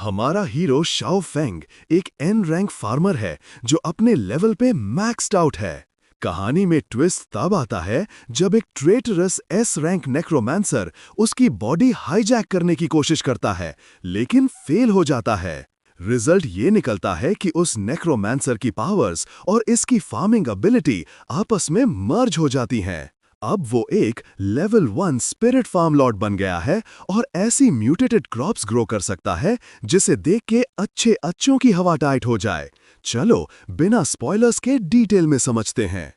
हमारा hero Shao Feng एक N rank farmer है जो अपने लेवल पे मैक्स्ड आउट है। कहानी में ट्विस्ट तब आता है जब एक ट्रेटरस एस रैंक नेक्रोमांसर उसकी बॉडी हाईजैक करने की कोशिश करता है, लेकिन फेल हो जाता है। रिजल्ट ये निकलता है कि उस नेक्रोमांसर की पावर्स और इसकी फार्मिंग एबिलिटी आपस में मर्ज हो जाती हैं। अब वो एक लेवल 1 स्पिरिट फार्म लॉर्ड बन गया है और ऐसी म्यूटेटेड क्रॉप्स ग्रो कर सकता है जिसे देख के अच्छे अच्छों की हवा टाइट हो जाए। चलो बिना स्पॉयलर्स के डिटेल में समझते हैं।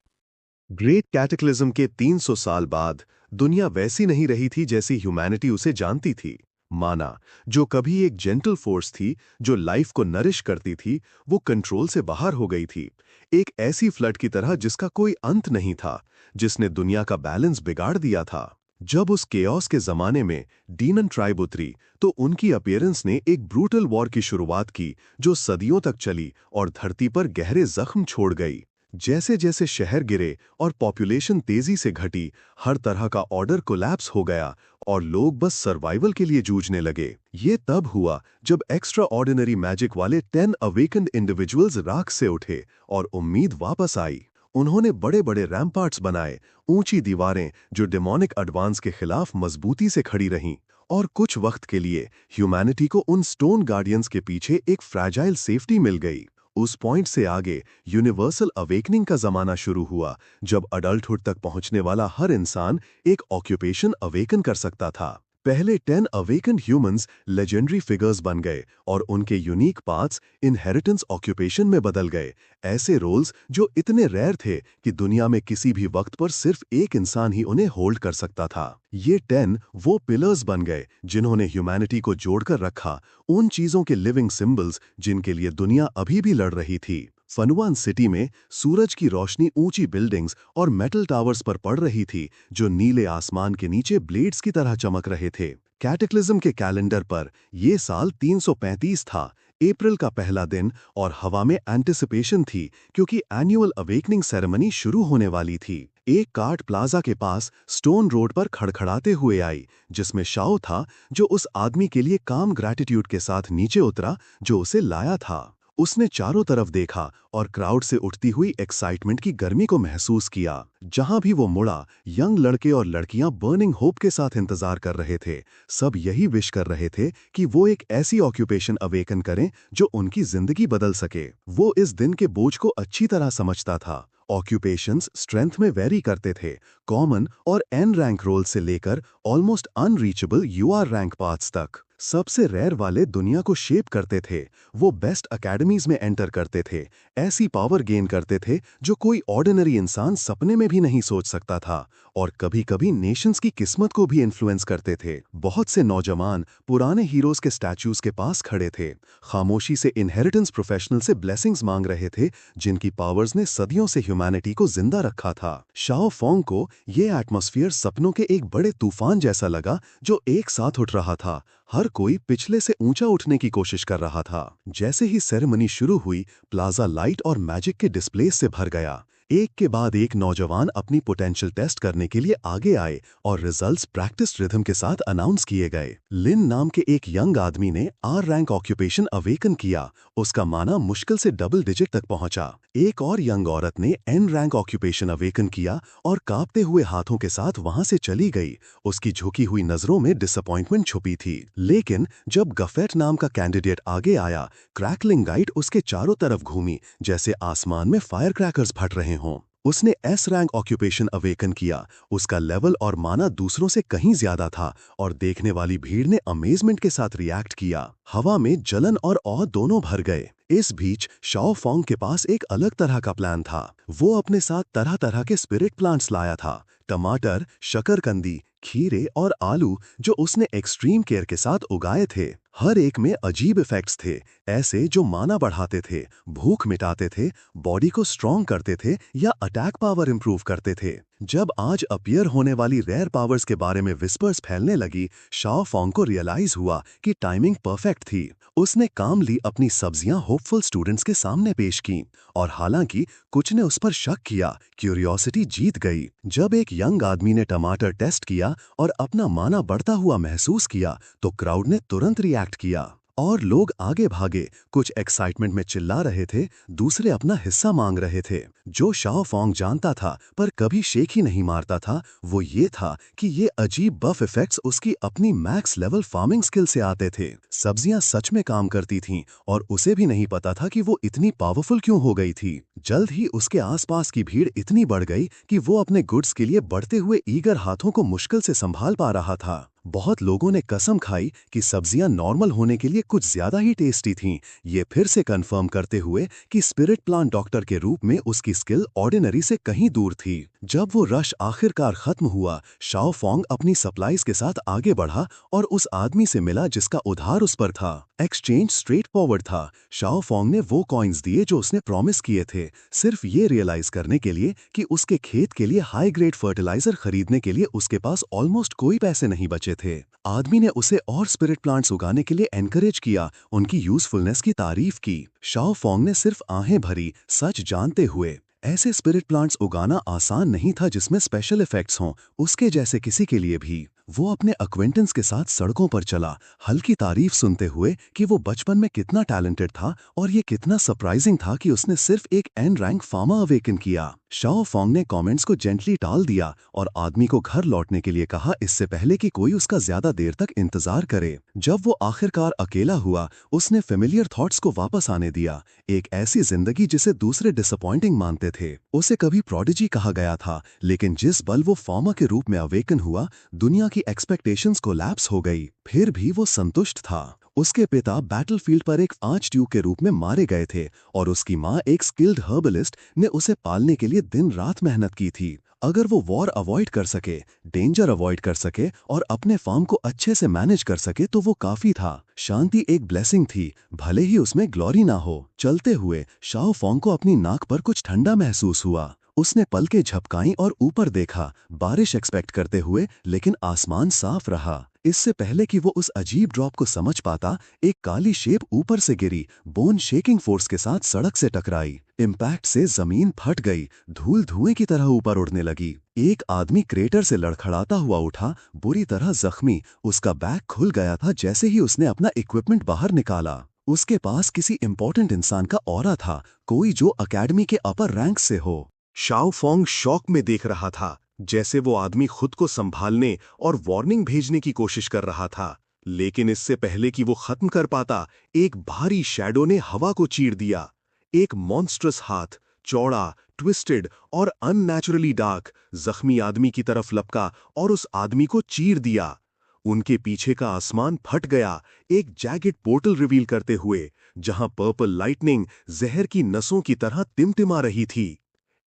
ग्रेट कैटेक्लिज्म के 300 साल बाद दुनिया वैसी नहीं रही थी जैसी ह्यूमैनिटी उसे जानती थी। माना जो कभी एक जेंटल फोर्स थी जो लाइफ को नरिश करती थी, वो कंट्रोल से बाहर हो गई थी। एक ऐसी फ्लड की तरह जिसका कोई अंत नहीं था, जिसने दुनिया का बैलेंस बिगाड़ दिया था। जब उस केओस के जमाने में डीमन ट्राइब उतरी तो उनकी अपीयरेंस ने एक ब्रूटल वॉर की शुरुआत की जो सदियों तक चली और धरती पर गहरे जख्म छोड़ गई। जैसे जैसे शहर गिरे और पॉपुलेशन तेजी से घटी, हर तरह का ऑर्डर कोलैप्स हो गया और लोग बस सर्वाइवल के लिए जूझने लगे। ये तब हुआ जब एक्स्ट्रा ऑर्डिनरी मैजिक वाले 10 अवेकन्ड इंडिविजुअल्स राख से उठे और उम्मीद वापस आई। उन्होंने बड़े बड़े रैम्पार्ट्स बनाए, ऊंची दीवारें जो डेमोनिक एडवांस के खिलाफ मजबूती से खड़ी रहीं, और कुछ वक्त के लिए ह्यूमैनिटी को उन स्टोन गार्डियंस के पीछे एक फ्रैजाइल सेफ्टी मिल गई। उस पॉइंट से आगे यूनिवर्सल अवेकनिंग का जमाना शुरू हुआ, जब अडल्टहुड तक पहुंचने वाला हर इंसान एक ऑक्यूपेशन अवेकन कर सकता था। पहले 10 अवेकन्ड ह्यूमंस लेजेंडरी फिगर्स बन गए और उनके यूनिक पाथ्स इनहेरिटेंस ऑक्यूपेशन में बदल गए। ऐसे रोल्स जो इतने रेयर थे कि दुनिया में किसी भी वक्त पर सिर्फ एक इंसान ही उन्हें होल्ड कर सकता था। ये 10 वो पिलर्स बन गए जिन्होंने ह्यूमैनिटी को जोड़कर रखा, उन चीजों के लिविंग सिंबल्स जिनके लिए दुनिया अभी भी लड़ रही थी। फनुआन सिटी में सूरज की रोशनी ऊंची बिल्डिंग्स और मेटल टावर्स पर पड़ रही थी जो नीले आसमान के नीचे ब्लेड्स की तरह चमक रहे थे। कैटेक्लिज्म के कैलेंडर पर यह साल 335 था, अप्रैल का पहला दिन, और हवा में एंटिसिपेशन थी क्योंकि एनुअल अवेकनिंग सेरेमनी शुरू होने वाली थी। एक कार्ट प्लाजा के पास स्टोन रोड पर खड़खड़ाते हुए आई, जिसमें शाओ था जो उस आदमी के लिए काम ग्रैटिट्यूड के साथ नीचे उतरा जो उसे लाया था। उसने चारों तरफ देखा और क्राउड से उठती हुई एक्साइटमेंट की गर्मी को महसूस किया। जहां भी वो मुड़ा, यंग लड़के और लड़कियां बर्निंग होप के साथ इंतजार कर रहे थे। सब यही विश कर रहे थे कि वो एक ऐसी ऑक्यूपेशन अवेकन करें जो उनकी जिंदगी बदल सके। वो इस दिन के बोझ को अच्छी तरह समझता था। ऑक्यूपेशंस स्ट्रेंथ में वेरी करते थे, कॉमन और एन रैंक रोल से लेकर almost unreachable UR rank paths तक। सबसे रेयर वाले दुनिया को शेप करते थे। वो बेस्ट अकेडमीज में एंटर करते थे, ऐसी पावर गेन करते थे जो कोई ऑर्डिनरी इंसान सपने में भी नहीं सोच सकता था, और कभी कभी नेशंस की किस्मत को भी इन्फ्लुएंस करते थे। बहुत से नौजवान पुराने हीरोज के स्टैच्यूज के पास खड़े थे, खामोशी से इनहेरिटेंस प्रोफेशनल से ब्लेसिंग्स मांग रहे थे जिनकी पावर्स ने सदियों से ह्यूमैनिटी को जिंदा रखा था। शाओ फोंग को ये एटमॉस्फेयर सपनों के एक बड़े तूफान जैसा लगा जो एक साथ उठ रहा था। हर कोई पिछले से ऊंचा उठने की कोशिश कर रहा था। जैसे ही सेरेमनी शुरू हुई, प्लाजा लाइट और मैजिक के डिस्प्ले से भर गया। एक के बाद एक नौजवान अपनी पोटेंशियल टेस्ट करने के लिए आगे आए और रिजल्ट्स प्रैक्टिस रिथम के साथ अनाउंस किए गए। लिन नाम के एक यंग आदमी ने आर रैंक ऑक्यूपेशन अवेकन किया। उसका माना मुश्किल से डबल डिजिट तक पहुंचा। एक और यंग औरत ने एन रैंक ऑक्यूपेशन अवेकन किया और कांपते हुए हाथों के साथ वहां से चली गई। उसकी झुकी हुई नजरों में डिसअपॉइंटमेंट छुपी थी। लेकिन जब गफेट नाम का कैंडिडेट आगे आया, क्रैकलिंग लाइट उसके चारों तरफ घूमी जैसे आसमान में फायर क्रैकर्स फट रहे हों। उसने एस रैंक ऑक्यूपेशन अवेकन किया। उसका लेवल और माना दूसरों से कहीं ज्यादा था और देखने वाली भीड़ ने अमेजमेंट के साथ रिएक्ट किया। हवा में जलन और औ दोनों भर गए। इस बीच शाओ फोंग के पास एक अलग तरह का प्लान था। वो अपने साथ तरह तरह के स्पिरिट प्लांट्स लाया था, टमाटर, शकरकंदी, खीरे और आलू जो उसने एक्सट्रीम केयर के साथ उगाए थे। हर एक में अजीब इफेक्ट्स थे, ऐसे जो माना बढ़ाते थे, भूख मिटाते थे, बॉडी को स्ट्रॉन्ग करते थे या अटैक पावर इंप्रूव करते थे। जब आज अपीयर होने वाली रेयर पावर्स के बारे में विस्पर्स फैलने लगी, शाओ फोंग को रियलाइज हुआ कि टाइमिंग परफेक्ट थी। उसने कामली अपनी सब्जियां होपफुल स्टूडेंट्स के सामने पेश की, और हालांकि कुछ ने उस पर शक किया, क्यूरियोसिटी जीत गई। जब एक यंग आदमी ने टमाटर टेस्ट किया और अपना माना बढ़ता हुआ महसूस किया तो क्राउड ने तुरंत रिएक्ट किया। और लोग आगे भागे, कुछ एक्साइटमेंट में चिल्ला रहे थे, दूसरे अपना हिस्सा मांग रहे थे। जो शाओ फॉन्ग जानता था पर कभी शेक ही नहीं मारता था, वो ये था कि ये अजीब बफ इफेक्ट्स उसकी अपनी मैक्स लेवल फार्मिंग स्किल से आते थे। सब्जियां सच में काम करती थीं और उसे भी नहीं पता था कि वो इतनी पावरफुल क्यों हो गई थी। जल्द ही उसके आसपास की भीड़ इतनी बढ़ गई कि वो अपने गुड्स के लिए बढ़ते हुए ईगर हाथों को मुश्किल से संभाल पा रहा था। बहुत लोगों ने कसम खाई कि सब्जियां नॉर्मल होने के लिए कुछ ज्यादा ही टेस्टी थीं, ये फिर से कंफर्म करते हुए कि स्पिरिट प्लांट डॉक्टर के रूप में उसकी स्किल ऑर्डिनरी से कहीं दूर थी। जब वो रश आखिरकार खत्म हुआ, शाओ फॉन्ग अपनी सप्लाईज के साथ आगे बढ़ा और उस आदमी से मिला जिसका उधार उस पर था। एक्सचेंज स्ट्रेट फॉरवर्ड था। शाओ फॉन्ग ने वो कॉइन्स दिए जो उसने प्रॉमिस किए थे, सिर्फ ये रियलाइज करने के लिए कि उसके खेत के लिए हाई ग्रेड फर्टिलाइजर खरीदने के लिए उसके पास ऑलमोस्ट कोई पैसे नहीं बचे थे। आदमी ने उसे और स्पिरिट प्लांट्स उगाने के लिए एनकरेज किया, उनकी यूजफुलनेस की तारीफ की। शाओ फॉन्ग ने सिर्फ आहें भरी, सच जानते हुए। ऐसे स्पिरिट प्लांट्स उगाना आसान नहीं था जिसमें स्पेशल इफेक्ट्स हों, उसके जैसे किसी के लिए भी। वो अपने अक्वेंटेंस के साथ सड़कों पर चला, हल्की तारीफ सुनते हुए कि वो बचपन में कितना टैलेंटेड था और ये कितना सरप्राइजिंग था कि उसने सिर्फ एक एन रैंक फार्मर अवेकन किया। शाओ फॉन्ग ने कमेंट्स को जेंटली टाल दिया और आदमी को घर लौटने के लिए कहा, इससे पहले कि कोई उसका ज्यादा देर तक इंतजार करे। जब वो आखिरकार अकेला हुआ, उसने फेमिलियर थॉट्स को वापस आने दिया। एक ऐसी जिंदगी जिसे दूसरे डिसअपॉइंटिंग मानते थे। उसे कभी प्रोडिजी कहा गया था, लेकिन जिस बल वो फार्मर के रूप में अवेकन हुआ, दुनिया की एक्सपेक्टेशंस कोलैप्स हो गई। फिर भी वो संतुष्ट था। उसके पिता बैटलफील्ड पर एक आर्च ड्यूक के रूप में मारे गए थे और उसकी माँ एक स्किल्ड हर्बलिस्ट ने उसे पालने के लिए दिन रात मेहनत की थी। अगर वो वॉर अवॉइड कर सके, डेंजर अवॉइड कर सके और अपने फार्म को अच्छे से मैनेज कर सके तो वो काफी था। शांति एक ब्लेसिंग थी, भले ही उसमें ग्लोरी ना हो। चलते हुए शाओ फॉन्ग को अपनी नाक पर कुछ ठंडा महसूस हुआ। उसने पलकें झपकाईं और ऊपर देखा, बारिश एक्सपेक्ट करते हुए, लेकिन आसमान साफ रहा। इससे पहले कि वो उस अजीब ड्रॉप को समझ पाता, एक काली शेप ऊपर से गिरी, बोन शेकिंग फोर्स के साथ सड़क से टकराई। इम्पैक्ट से जमीन फट गई, धूल धुएं की तरह ऊपर उड़ने लगी। एक आदमी क्रेटर से लड़खड़ाता हुआ उठा, बुरी तरह जख्मी। उसका बैग खुल गया था जैसे ही उसने अपना इक्विपमेंट बाहर निकाला। उसके पास किसी इंपॉर्टेंट इंसान का ऑरा था, कोई जो अकेडमी के अपर रैंक से हो। शाओ फॉन्ग शॉक में देख रहा था, जैसे वो आदमी खुद को संभालने और वार्निंग भेजने की कोशिश कर रहा था। लेकिन इससे पहले कि वो खत्म कर पाता, एक भारी शैडो ने हवा को चीर दिया। एक मॉन्स्ट्रस हाथ, चौड़ा, ट्विस्टेड और अननेचुरली डार्क, जख्मी आदमी की तरफ लपका और उस आदमी को चीर दिया। उनके पीछे का आसमान फट गया, एक जैकेट पोर्टल रिवील करते हुए, जहां पर्पल लाइटनिंग जहर की नसों की तरह टिमटिमा रही थी।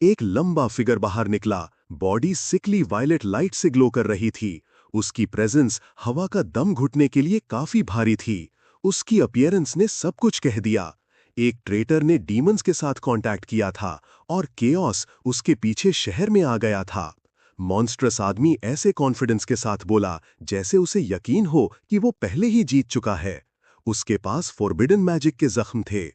एक लंबा फिगर बाहर निकला, बॉडी सिकली वायलेट लाइट से ग्लो कर रही थी। उसकी प्रेजेंस हवा का दम घुटने के लिए काफी भारी थी। उसकी अपीयरेंस ने सब कुछ कह दिया। एक ट्रेटर ने डीमंस के साथ कांटेक्ट किया था और केओस उसके पीछे शहर में आ गया था। मॉन्स्ट्रस आदमी ऐसे कॉन्फिडेंस के साथ बोला जैसे उसे यकीन हो कि वो पहले ही जीत चुका है। उसके पास फॉरबिडन मैजिक के जख्म थे,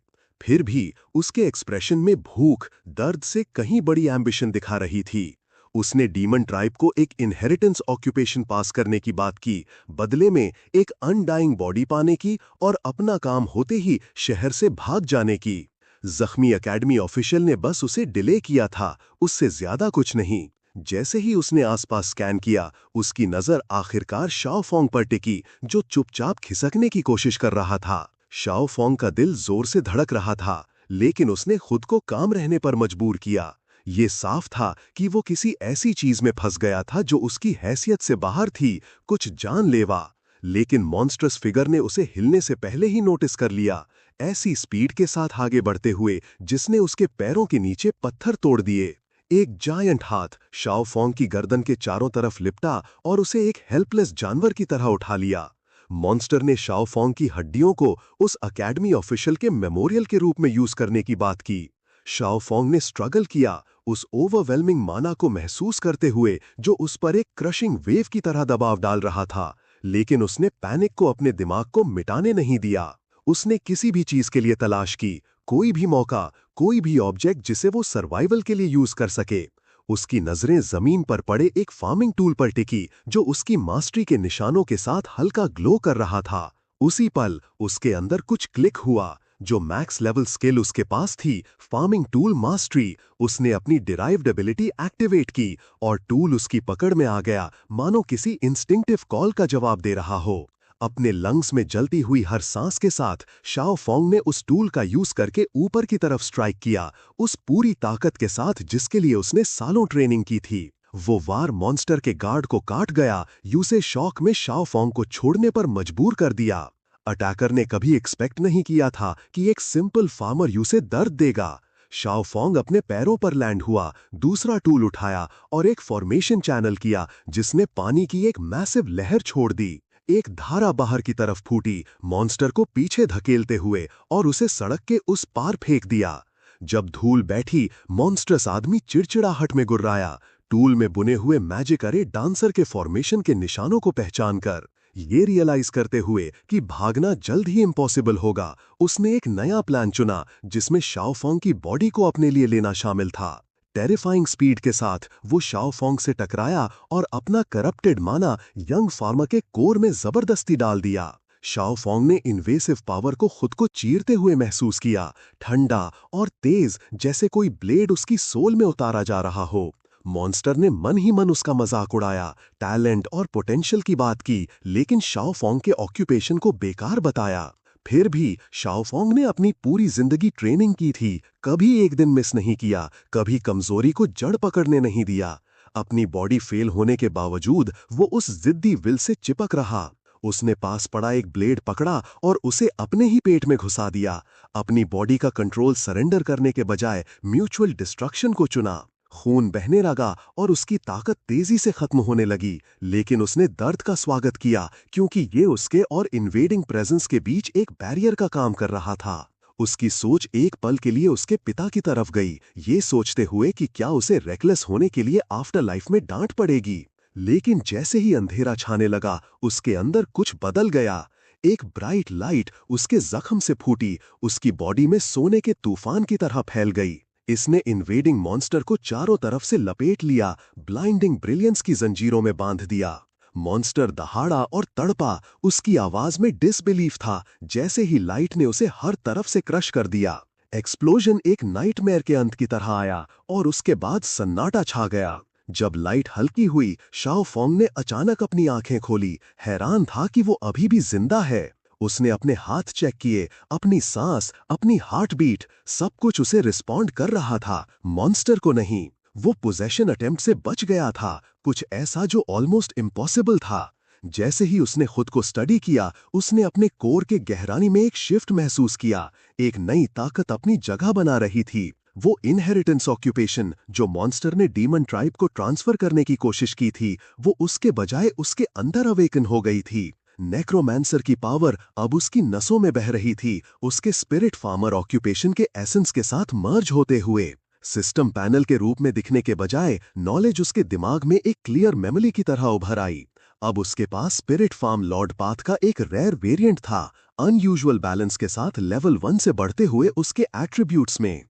फिर भी उसके एक्सप्रेशन में भूख, दर्द से कहीं बड़ी एम्बिशन दिखा रही थी। उसने डीमन ट्राइब को एक इनहेरिटेंस ऑक्यूपेशन पास करने की बात की, बदले में एक अनडाइंग बॉडी पाने की और अपना काम होते ही शहर से भाग जाने की। जख्मी एकेडमी ऑफिशियल ने बस उसे डिले किया था, उससे ज्यादा कुछ नहीं। जैसे ही उसने आसपास स्कैन किया, उसकी नजर आखिरकार शाओ फॉन्ग पर टिकी, जो चुपचाप खिसकने की कोशिश कर रहा था। शाओ फॉन्ग का दिल जोर से धड़क रहा था, लेकिन उसने खुद को काम रहने पर मजबूर किया। ये साफ था कि वो किसी ऐसी चीज में फंस गया था जो उसकी हैसियत से बाहर थी, कुछ जानलेवा। लेकिन मॉन्स्ट्रस फिगर ने उसे हिलने से पहले ही नोटिस कर लिया, ऐसी स्पीड के साथ आगे बढ़ते हुए जिसने उसके पैरों के नीचे पत्थर तोड़ दिए। एक जायंट हाथ शाओ फॉन्ग की गर्दन के चारों तरफ लिपटा और उसे एक हेल्पलेस जानवर की तरह उठा लिया। मॉन्स्टर ने शाओ फॉन्ग की हड्डियों को उस अकेडमी ऑफिशियल के मेमोरियल के रूप में यूज करने की बात की। शाओ फॉन्ग ने स्ट्रगल किया, उस ओवरवेलमिंग माना को महसूस करते हुए जो उस पर एक क्रशिंग वेव की तरह दबाव डाल रहा था, लेकिन उसने पैनिक को अपने दिमाग को मिटाने नहीं दिया। उसने किसी भी चीज के लिए तलाश की, कोई भी मौका, कोई भी ऑब्जेक्ट जिसे वो सर्वाइवल के लिए यूज कर सके। उसकी नजरें जमीन पर पड़े एक फार्मिंग टूल पर टिकी जो उसकी मास्टरी के निशानों के साथ हल्का ग्लो कर रहा था। उसी पल उसके अंदर कुछ क्लिक हुआ। जो मैक्स लेवल स्किल उसके पास थी, फार्मिंग टूल मास्टरी, उसने अपनी डिराइव्ड एबिलिटी एक्टिवेट की और टूल उसकी पकड़ में आ गया, मानो किसी इंस्टिंक्टिव कॉल का जवाब दे रहा हो। अपने लंग्स में जलती हुई हर सांस के साथ शाओ फोंग ने उस टूल का यूज करके ऊपर की तरफ स्ट्राइक किया, उस पूरी ताकत के साथ जिसके लिए उसने सालों ट्रेनिंग की थी। वो वार मॉन्स्टर के गार्ड को काट गया, यूसे शॉक में शाओ फोंग को छोड़ने पर मजबूर कर दिया। अटैकर ने कभी एक्सपेक्ट नहीं किया था कि एक सिंपल फार्मर यूसे दर्द देगा। शाओ फोंग अपने पैरों पर लैंड हुआ, दूसरा टूल उठाया और एक फॉर्मेशन चैनल किया जिसने पानी की एक मैसिव लहर छोड़ दी। एक धारा बाहर की तरफ फूटी, मॉन्स्टर को पीछे धकेलते हुए और उसे सड़क के उस पार फेंक दिया। जब धूल बैठी, मॉन्स्टरस आदमी चिड़चिड़ाहट में गुर्राया, टूल में बुने हुए मैजिक अरे डांसर के फॉर्मेशन के निशानों को पहचान कर। ये रियलाइज करते हुए कि भागना जल्द ही इम्पॉसिबल होगा, उसने एक नया प्लान चुना जिसमें शाओ फोंग की बॉडी को अपने लिए लेना शामिल था। टेरिफाइंग स्पीड के साथ वो शाओ फोंग से टकराया और अपना करप्टेड माना यंग फार्मा के कोर में जबरदस्ती डाल दिया। शाओ फोंग ने इन्वेसिव पावर को खुद को चीरते हुए महसूस किया, ठंडा और तेज, जैसे कोई ब्लेड उसकी सोल में उतारा जा रहा हो। मॉन्स्टर ने मन ही मन उसका मजाक उड़ाया, टैलेंट और पोटेंशियल की बात की, लेकिन शाओ फोंग के ऑक्यूपेशन को बेकार बताया। फिर भी शाओ फोंग ने अपनी पूरी जिंदगी ट्रेनिंग की थी, कभी एक दिन मिस नहीं किया, कभी कमजोरी को जड़ पकड़ने नहीं दिया। अपनी बॉडी फेल होने के बावजूद वो उस जिद्दी विल से चिपक रहा। उसने पास पड़ा एक ब्लेड पकड़ा और उसे अपने ही पेट में घुसा दिया। अपनी बॉडी का कंट्रोल सरेंडर करने के बजाय म्यूचुअल डिस्ट्रक्शन को चुना। खून बहने लगा और उसकी ताकत तेजी से खत्म होने लगी, लेकिन उसने दर्द का स्वागत किया क्योंकि ये उसके और इन्वेडिंग प्रेजेंस के बीच एक बैरियर का काम कर रहा था। उसकी सोच एक पल के लिए उसके पिता की तरफ गई, ये सोचते हुए कि क्या उसे रेकलेस होने के लिए आफ्टर लाइफ में डांट पड़ेगी। लेकिन जैसे ही अंधेरा छाने लगा, उसके अंदर कुछ बदल गया। एक ब्राइट लाइट उसके जख्म से फूटी, उसकी बॉडी में सोने के तूफान की तरह फैल गई। इसने इन्वेडिंग मॉन्स्टर को चारों तरफ से लपेट लिया, ब्लाइंडिंग ब्रिलियंस की जंजीरों में बांध दिया। मॉन्स्टर दहाड़ा और तड़पा, उसकी आवाज में डिसबिलीफ था, जैसे ही लाइट ने उसे हर तरफ से क्रश कर दिया। एक्सप्लोजन एक नाइटमेयर के अंत की तरह आया और उसके बाद सन्नाटा छा गया। जब लाइट हल्की हुई, शाओ फोंग ने अचानक अपनी आंखें खोली, हैरान था कि वो अभी भी जिंदा है। उसने अपने हाथ चेक किए, अपनी सांस, अपनी हार्ट बीट, सब कुछ उसे रिस्पॉन्ड कर रहा था, मॉन्स्टर को नहीं। वो पोजेशन अटेम्प्ट से बच गया था, कुछ ऐसा जो ऑलमोस्ट इम्पॉसिबल था। जैसे ही उसने खुद को स्टडी किया, उसने अपने कोर के गहराई में एक शिफ्ट महसूस किया, एक नई ताकत अपनी जगह बना रही थी। वो इनहेरिटेंस ऑक्यूपेशन जो मॉन्स्टर ने डीमन ट्राइब को ट्रांसफर करने की कोशिश की थी, वो उसके बजाय उसके अंदर अवेकन हो गई थी। नेक्रोमैंसर की पावर अब उसकी नसों में बह रही थी, उसके स्पिरिट फार्मर ऑक्यूपेशन के एसेंस के साथ मर्ज होते हुए। सिस्टम पैनल के रूप में दिखने के बजाय नॉलेज उसके दिमाग में एक क्लियर मेमोरी की तरह उभर आई। अब उसके पास स्पिरिट फार्म लॉर्ड पाथ का एक रेयर वेरिएंट था, अनयूजुअल बैलेंस के साथ लेवल 1 से बढ़ते हुए उसके एट्रीब्यूट्स में।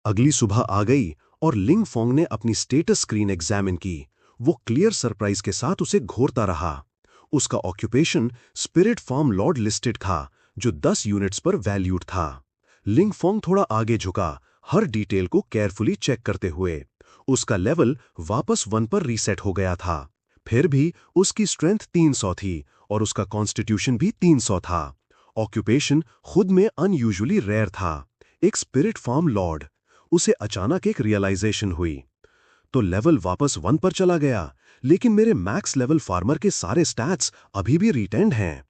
अगली सुबह आ गई और लिंग फोंग ने अपनी स्टेटस स्क्रीन एग्जामिन की। वो क्लियर सरप्राइज के साथ उसे घूरता रहा। उसका occupation spirit form Lord listed था, जो 10 यूनिट्स पर वैल्यूड था। लिंग फोंग थोड़ा आगे झुका, हर डिटेल को केयरफुली चेक करते हुए। उसका लेवल वापस 1 पर रीसेट हो गया था। फिर भी उसकी स्ट्रेंथ 300 थी और उसका कॉन्स्टिट्यूशन भी 300 था। ऑक्यूपेशन खुद में अनयूजुअली रेयर था, एक स्पिरिट फॉर्म लॉर्ड। उसे अचानक एक रियलाइजेशन हुई, तो लेवल वापस 1 पर चला गया, लेकिन मेरे मैक्स लेवल फार्मर के सारे स्टैट्स अभी भी रिटेंड हैं।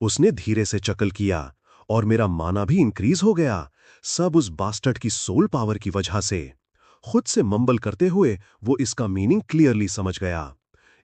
उसने धीरे से चकल किया और मेरा माना भी इंक्रीज हो गया, सब उस बास्टर्ड की सोल पावर की वजह से। खुद से मंबल करते हुए वो इसका मीनिंग क्लियरली समझ गया।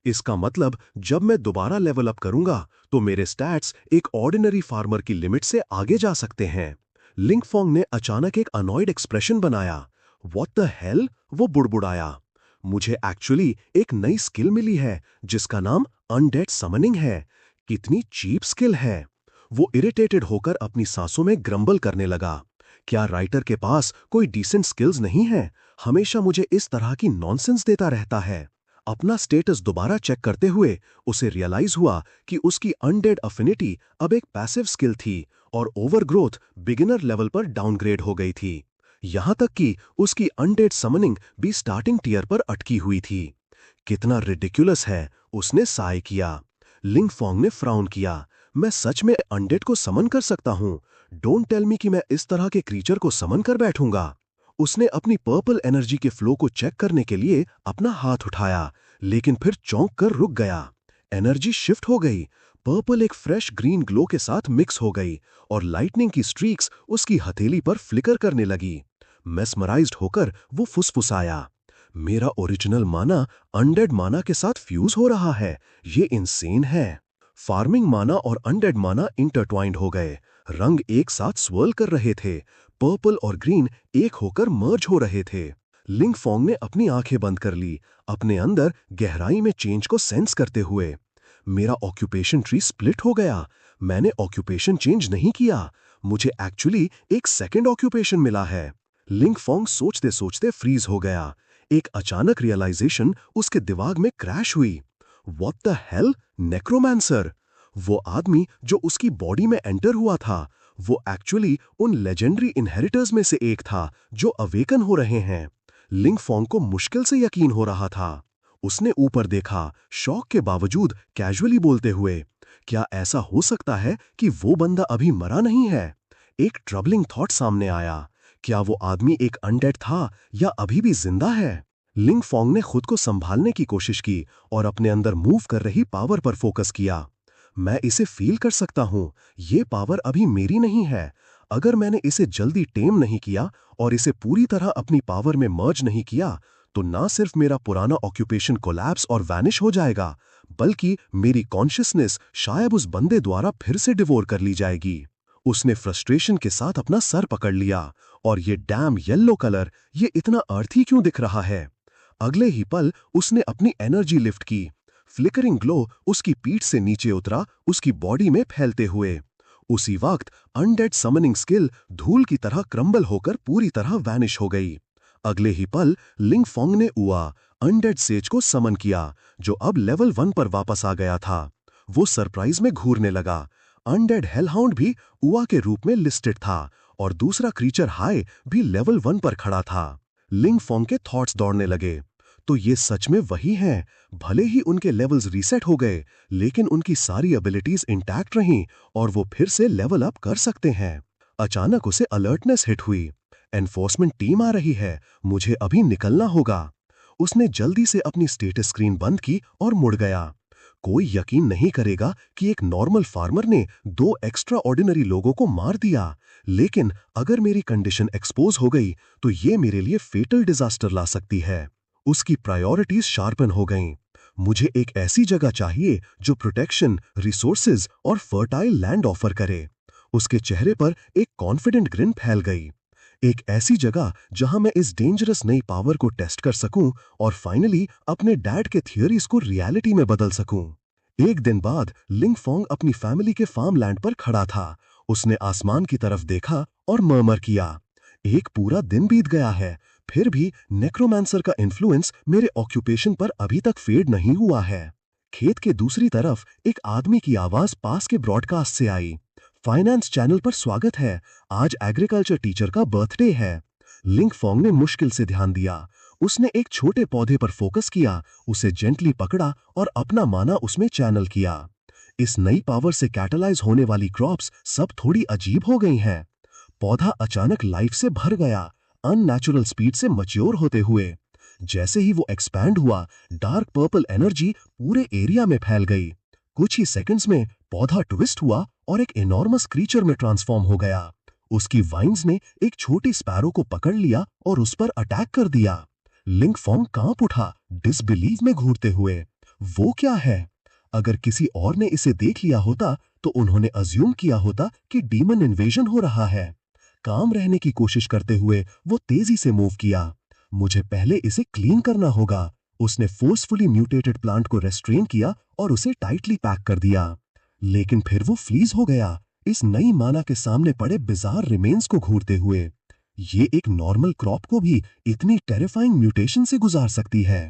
इसका मतलब जब मैं दोबारा लेवल अप करूंगा तो मेरे स्टैट्स एक ऑर्डिनरी फार्मर की लिमिट से आगे जा सकते हैं। लिंग फोंग ने अचानक एक अनॉयड एक्सप्रेशन बनाया। व्हाट द हेल, वो बुड़बुड़ाया। मुझे एक्चुअली एक नई स्किल मिली है जिसका नाम अनडेड समनिंग है। कितनी चीप स्किल है। वो इरिटेटेड होकर अपनी सांसों में ग्रंबल करने लगा। क्या राइटर के पास कोई डिसेंट स्किल्स नहीं है? हमेशा मुझे इस तरह की नॉनसेंस देता रहता है। अपना स्टेटस दोबारा चेक करते हुए उसे रियलाइज हुआ कि उसकी अनडेड अफिनिटी अब एक पैसिव स्किल थी और ओवरग्रोथ बिगिनर लेवल पर डाउनग्रेड हो गई थी। यहां तक कि उसकी अनडेड समनिंग भी स्टार्टिंग टियर पर अटकी हुई थी। कितना रिडिकुलस है, उसने साय किया। लिंगफोंग ने फ्राउन किया। मैं सच में अनडेड को समन कर सकता हूं। डोंट टेल मी कि मैं इस तरह के क्रीचर को समन कर बैठूंगा। उसने अपनी पर्पल एनर्जी के फ्लो को चेक करने के लिए अपना हाथ उठाया, लेकिन फिर चौंक कर रुक गया। एनर्जी शिफ्ट हो गई। पर्पल एक फ्रेश ग्रीन ग्लो के साथ मिक्स हो गई और लाइटनिंग की स्ट्रीक्स उसकी हथेली पर फ्लिकर करने लगी। मेस्मराइज्ड होकर वो फुसफुसाया, मेरा ओरिजिनल माना अनडेड माना के साथ फ्यूज हो रहा है। ये इनसेन है। फार्मिंग माना और अनडेड माना इंटरट्वाइंड हो गए। रंग एक साथ स्वर्ल कर रहे थे। पर्पल और ग्रीन एक होकर मर्ज हो रहे थे। लिंगफोंग ने अपनी आंखें बंद कर ली, अपने अंदर गहराई में चेंज को सेंस करते हुए। मेरा ऑक्यूपेशन ट्री स्प्लिट हो गया। मैंने ऑक्यूपेशन चेंज नहीं किया, मुझे एक्चुअली एक सेकंड ऑक्यूपेशन मिला है। लिंगफोंग सोचते सोचते फ्रीज हो गया। एक अचानक रियलाइजेशन उसके दिमाग में क्रैश हुई। What the hell, necromancer! वो आदमी जो उसकी बॉडी में एंटर हुआ था, वो एक्चुअली उन लेजेंडरी इनहेरिटर्स में से एक था जो अवेकन हो रहे हैं। लिंगफोंग को मुश्किल से यकीन हो रहा था। उसने ऊपर देखा, शॉक के बावजूद कैजुअली बोलते हुए, क्या ऐसा हो सकता है कि वो बंदा अभी मरा नहीं है? एक ट्रबलिंग थॉट सामने आया। क्या वो आदमी एक अनडेड था या अभी भी जिंदा है? लिंगफोंग ने खुद को संभालने की कोशिश की और अपने अंदर मूव कर रही पावर पर फोकस किया। मैं इसे फील कर सकता हूं, ये पावर अभी मेरी नहीं है। अगर मैंने इसे जल्दी टेम नहीं किया और इसे पूरी तरह अपनी पावर में मर्ज नहीं किया, तो ना सिर्फ मेरा पुराना ऑक्यूपेशन कोलैप्स और वैनिश हो जाएगा, बल्कि मेरी कॉन्शियसनेस शायद उस बंदे द्वारा फिर से डिवोर कर ली जाएगी। उसने फ्रस्ट्रेशन के साथ अपना सर पकड़ लिया। और ये डैम येलो कलर, ये इतना अर्थी क्यों दिख रहा है? अगले ही पल उसने अपनी एनर्जी लिफ्ट की। फ्लिकरिंग ग्लो उसकी पीठ से नीचे उतरा, उसकी बॉडी में फैलते हुए। उसी वक्त अनडेड समनिंग स्किल धूल की तरह क्रम्बल होकर पूरी तरह वैनिश हो गई। अगले ही पल लिंगफोंग ने उआ अनडेड सेज को समन किया, जो अब लेवल 1 पर वापस आ गया था। वो सरप्राइज में घूरने लगा। अनडेड हेलहाउंड भी उआ के रूप में लिस्टेड था और दूसरा क्रीचर हाई भी लेवल 1 पर खड़ा था। लिंगफोंग के थॉट्स दौड़ने लगे, तो ये सच में वही हैं। भले ही उनके लेवल्स रीसेट हो गए, लेकिन उनकी सारी एबिलिटीज इंटैक्ट रहीं और वो फिर से लेवल अप कर सकते हैं। अचानक उसे अलर्टनेस हिट हुई। एनफोर्समेंट टीम आ रही है, मुझे अभी निकलना होगा। उसने जल्दी से अपनी स्टेटस स्क्रीन बंद की और मुड़ गया। कोई यकीन नहीं करेगा कि एक नॉर्मल फार्मर ने 2 एक्स्ट्रा ऑर्डिनरी लोगों को मार दिया, लेकिन अगर मेरी कंडीशन एक्सपोज हो गई तो ये मेरे लिए फेटल डिजास्टर ला सकती है। उसकी प्रायोरिटीज शार्पन हो गईं। मुझे एक ऐसी जगह चाहिए जो प्रोटेक्शन, रिसोर्सेज और फर्टाइल लैंड ऑफर करे। उसके चेहरे पर एक कॉन्फिडेंट ग्रिन फैल गई। एक ऐसी जगह जहां मैं इस डेंजरस नई पावर को टेस्ट कर सकूं और फाइनली अपने डैड के थियरीज को रियलिटी में बदल सकूं। एक दिन बाद लिंगफोंग अपनी फैमिली के फार्म लैंड पर खड़ा था। उसने आसमान की तरफ देखा और मर्मर किया, एक पूरा दिन बीत गया है, फिर भी नेक्रोमैंसर का इन्फ्लुएंस मेरे ऑक्यूपेशन पर अभी तक फेड नहीं हुआ है। खेत के दूसरी तरफ एक आदमी की आवाज पास के ब्रॉडकास्ट से आई, फाइनेंस चैनल पर स्वागत है, आज एग्रीकल्चर टीचर का बर्थडे है। लिंगफोंग ने मुश्किल से ध्यान दिया। उसने एक छोटे पौधे पर फोकस किया, उसे जेंटली पकड़ा और अपना माना उसमें चैनल किया। इस नई पावर से कैटलाइज होने वाली क्रॉप्स सब थोड़ी अजीब हो गई हैं। पौधा अचानक लाइफ से भर गया, अननेचुरल स्पीड से मैच्योर होते हुए। जैसे ही वो एक्सपैंड हुआ, डार्क पर्पल एनर्जी पूरे एरिया में फैल गई। कुछ ही सेकंड्स में पौधा ट्विस्ट हुआ और एक एनॉर्मस क्रीचर में ट्रांसफॉर्म हो गया। उसकी वाइन्स ने एक छोटी स्पैरो को पकड़ लिया और उस पर अटैक कर दिया। लिंगफोंग कांप उठा, डिसबिलीव में घूरते हुए। वो क्या है? अगर किसी और ने इसे देख लिया होता तो उन्होंने अज्यूम किया होता कि डीमन इन्वेजन हो रहा है। काम रहने की कोशिश करते हुए वो तेजी से मूव किया। मुझे पहले इसे क्लीन करना होगा। उसने फोर्सफुली म्यूटेटेड प्लांट को रेस्ट्रेन किया और उसे टाइटली पैक कर दिया। लेकिन फिर वो फ्रीज हो गया, इस नई माना के सामने पड़े बिजार रिमेन्स को घूरते हुए। ये एक नॉर्मल क्रॉप को भी इतनी टेरिफाइंग म्यूटेशन से गुजार सकती है।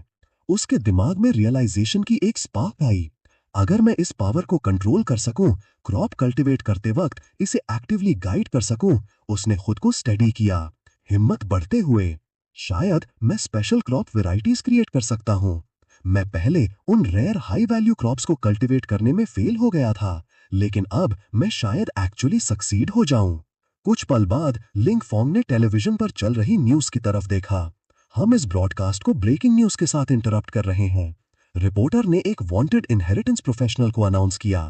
उसके दिमाग में रियलाइजेशन की एक स्पार्क आई। अगर मैं इस पावर को कंट्रोल कर सकूं, क्रॉप कल्टीवेट करते वक्त इसे एक्टिवली गाइड कर सकूं, उसने खुद को स्टडी किया, हिम्मत बढ़ते हुए। शायद मैं स्पेशल क्रॉप वैरायटीज क्रिएट कर सकता हूं। मैं पहले उन रेयर हाई वैल्यू क्रॉप्स को कल्टीवेट करने में फेल हो गया था, लेकिन अब मैं शायद एक्चुअली सक्सीड हो जाऊं। कुछ पल बाद लिंग फोंग ने टेलीविजन पर चल रही न्यूज की तरफ देखा। हम इस ब्रॉडकास्ट को ब्रेकिंग न्यूज के साथ इंटरप्ट कर रहे हैं। रिपोर्टर ने एक वांटेड इनहेरिटेंस प्रोफेशनल को अनाउंस किया।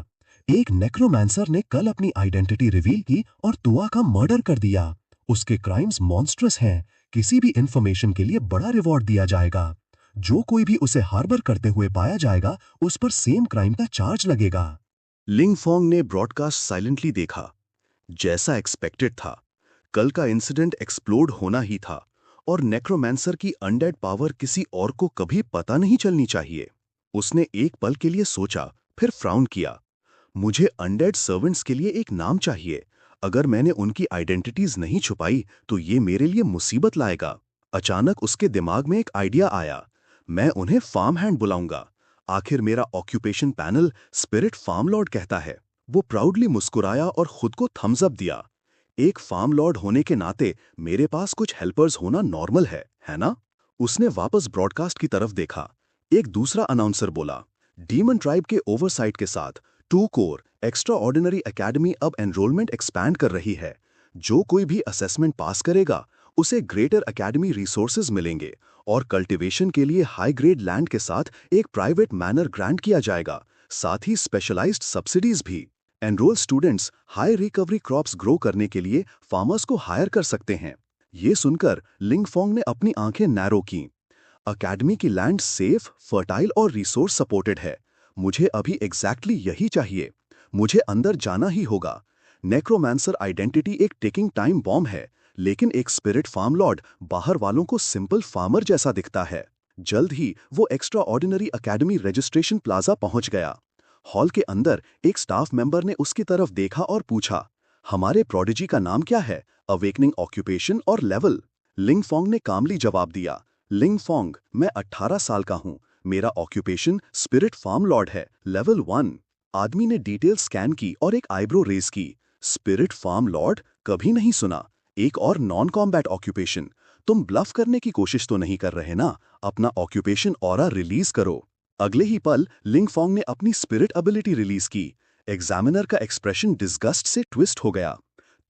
एक नेक्रोमांसर ने कल अपनी आइडेंटिटी रिवील की और तुआ का मर्डर कर दिया। उसके क्राइम्स मॉन्स्ट्रस हैं। किसी भी इंफॉर्मेशन के लिए बड़ा रिवॉर्ड दिया जाएगा। जो कोई भी उसे हार्बर करते हुए पाया जाएगा, उस पर सेम क्राइम का चार्ज लगेगा। लिंग फोंग ने ब्रॉडकास्ट साइलेंटली देखा। जैसा एक्सपेक्टेड था, कल का इंसिडेंट एक्सप्लोड होना ही था और नेक्रोमांसर की अनडेड पावर किसी और को कभी पता नहीं चलनी चाहिए। उसने एक पल के लिए सोचा, फिर फ्राउन किया। मुझे अनडेड सर्वेंट्स के लिए एक नाम चाहिए। अगर मैंने उनकी आइडेंटिटीज नहीं छुपाई तो ये मेरे लिए मुसीबत लाएगा। अचानक उसके दिमाग में एक आइडिया आया। मैं उन्हें फार्म हैंड बुलाऊंगा। आखिर मेरा occupation panel spirit farm lord कहता है। वो प्राउडली मुस्कुराया और खुद को थम्स अप दिया। एक फार्म लॉर्ड होने के नाते मेरे पास कुछ हेल्पर्स होना नॉर्मल है ना? उसने वापस ब्रॉडकास्ट की तरफ देखा। एक दूसरा अनाउंसर बोला, डीमन ट्राइब के ओवरसाइट के साथ 2 कोर एक्स्ट्रा ऑर्डिनरी एकेडमी अब एनरोलमेंट एक्सपैंड कर रही है। जो कोई भी असेसमेंट पास करेगा उसे ग्रेटर एकेडमी रिसोर्सेज मिलेंगे और कल्टीवेशन के लिए हाई ग्रेड लैंड के साथ एक प्राइवेट मैनर ग्रांट किया जाएगा, साथ ही स्पेशलाइज्ड सब्सिडीज भी। Enrol students high recovery crops grow करने के लिए फार्मर्स को हायर कर सकते हैं। ये सुनकर लिंग फोंग ने अपनी आंखें नैरो की। अकेडमी की लैंड सेफ, फर्टाइल और रिसोर्स सपोर्टेड है। मुझे अभी एग्जैक्टली यही चाहिए। मुझे अंदर जाना ही होगा। नेक्रोमांसर आइडेंटिटी एक टिकिंग टाइम बॉम्ब है, लेकिन एक स्पिरिट फार्म लॉर्ड बाहर वालों को सिंपल फार्मर जैसा दिखता है। जल्द ही वो extra ordinary academy registration plaza पहुंच गया। हॉल के अंदर एक स्टाफ मेंबर ने उसकी तरफ देखा और पूछा, हमारे प्रोडिजी का नाम क्या है? अवेकनिंग ऑक्यूपेशन और लेवल? लिंग फोंग ने कामली जवाब दिया, लिंग फोंग, मैं 18 साल का हूं। मेरा ऑक्यूपेशन स्पिरिट फार्म लॉर्ड है, लेवल 1। आदमी ने डिटेल स्कैन की और एक आईब्रो रेज की। Spirit farm lord? कभी नहीं सुना। एक और नॉन कॉम्बैट ऑक्यूपेशन। तुम ब्लफ करने की कोशिश तो नहीं कर रहे ना? अपना ऑक्यूपेशन ऑरा रिलीज करो। अगले ही पल लिंग फोंग ने अपनी स्पिरिट एबिलिटी रिलीज की। एग्जामिनर का एक्सप्रेशन डिस्गस्ट से ट्विस्ट हो गया।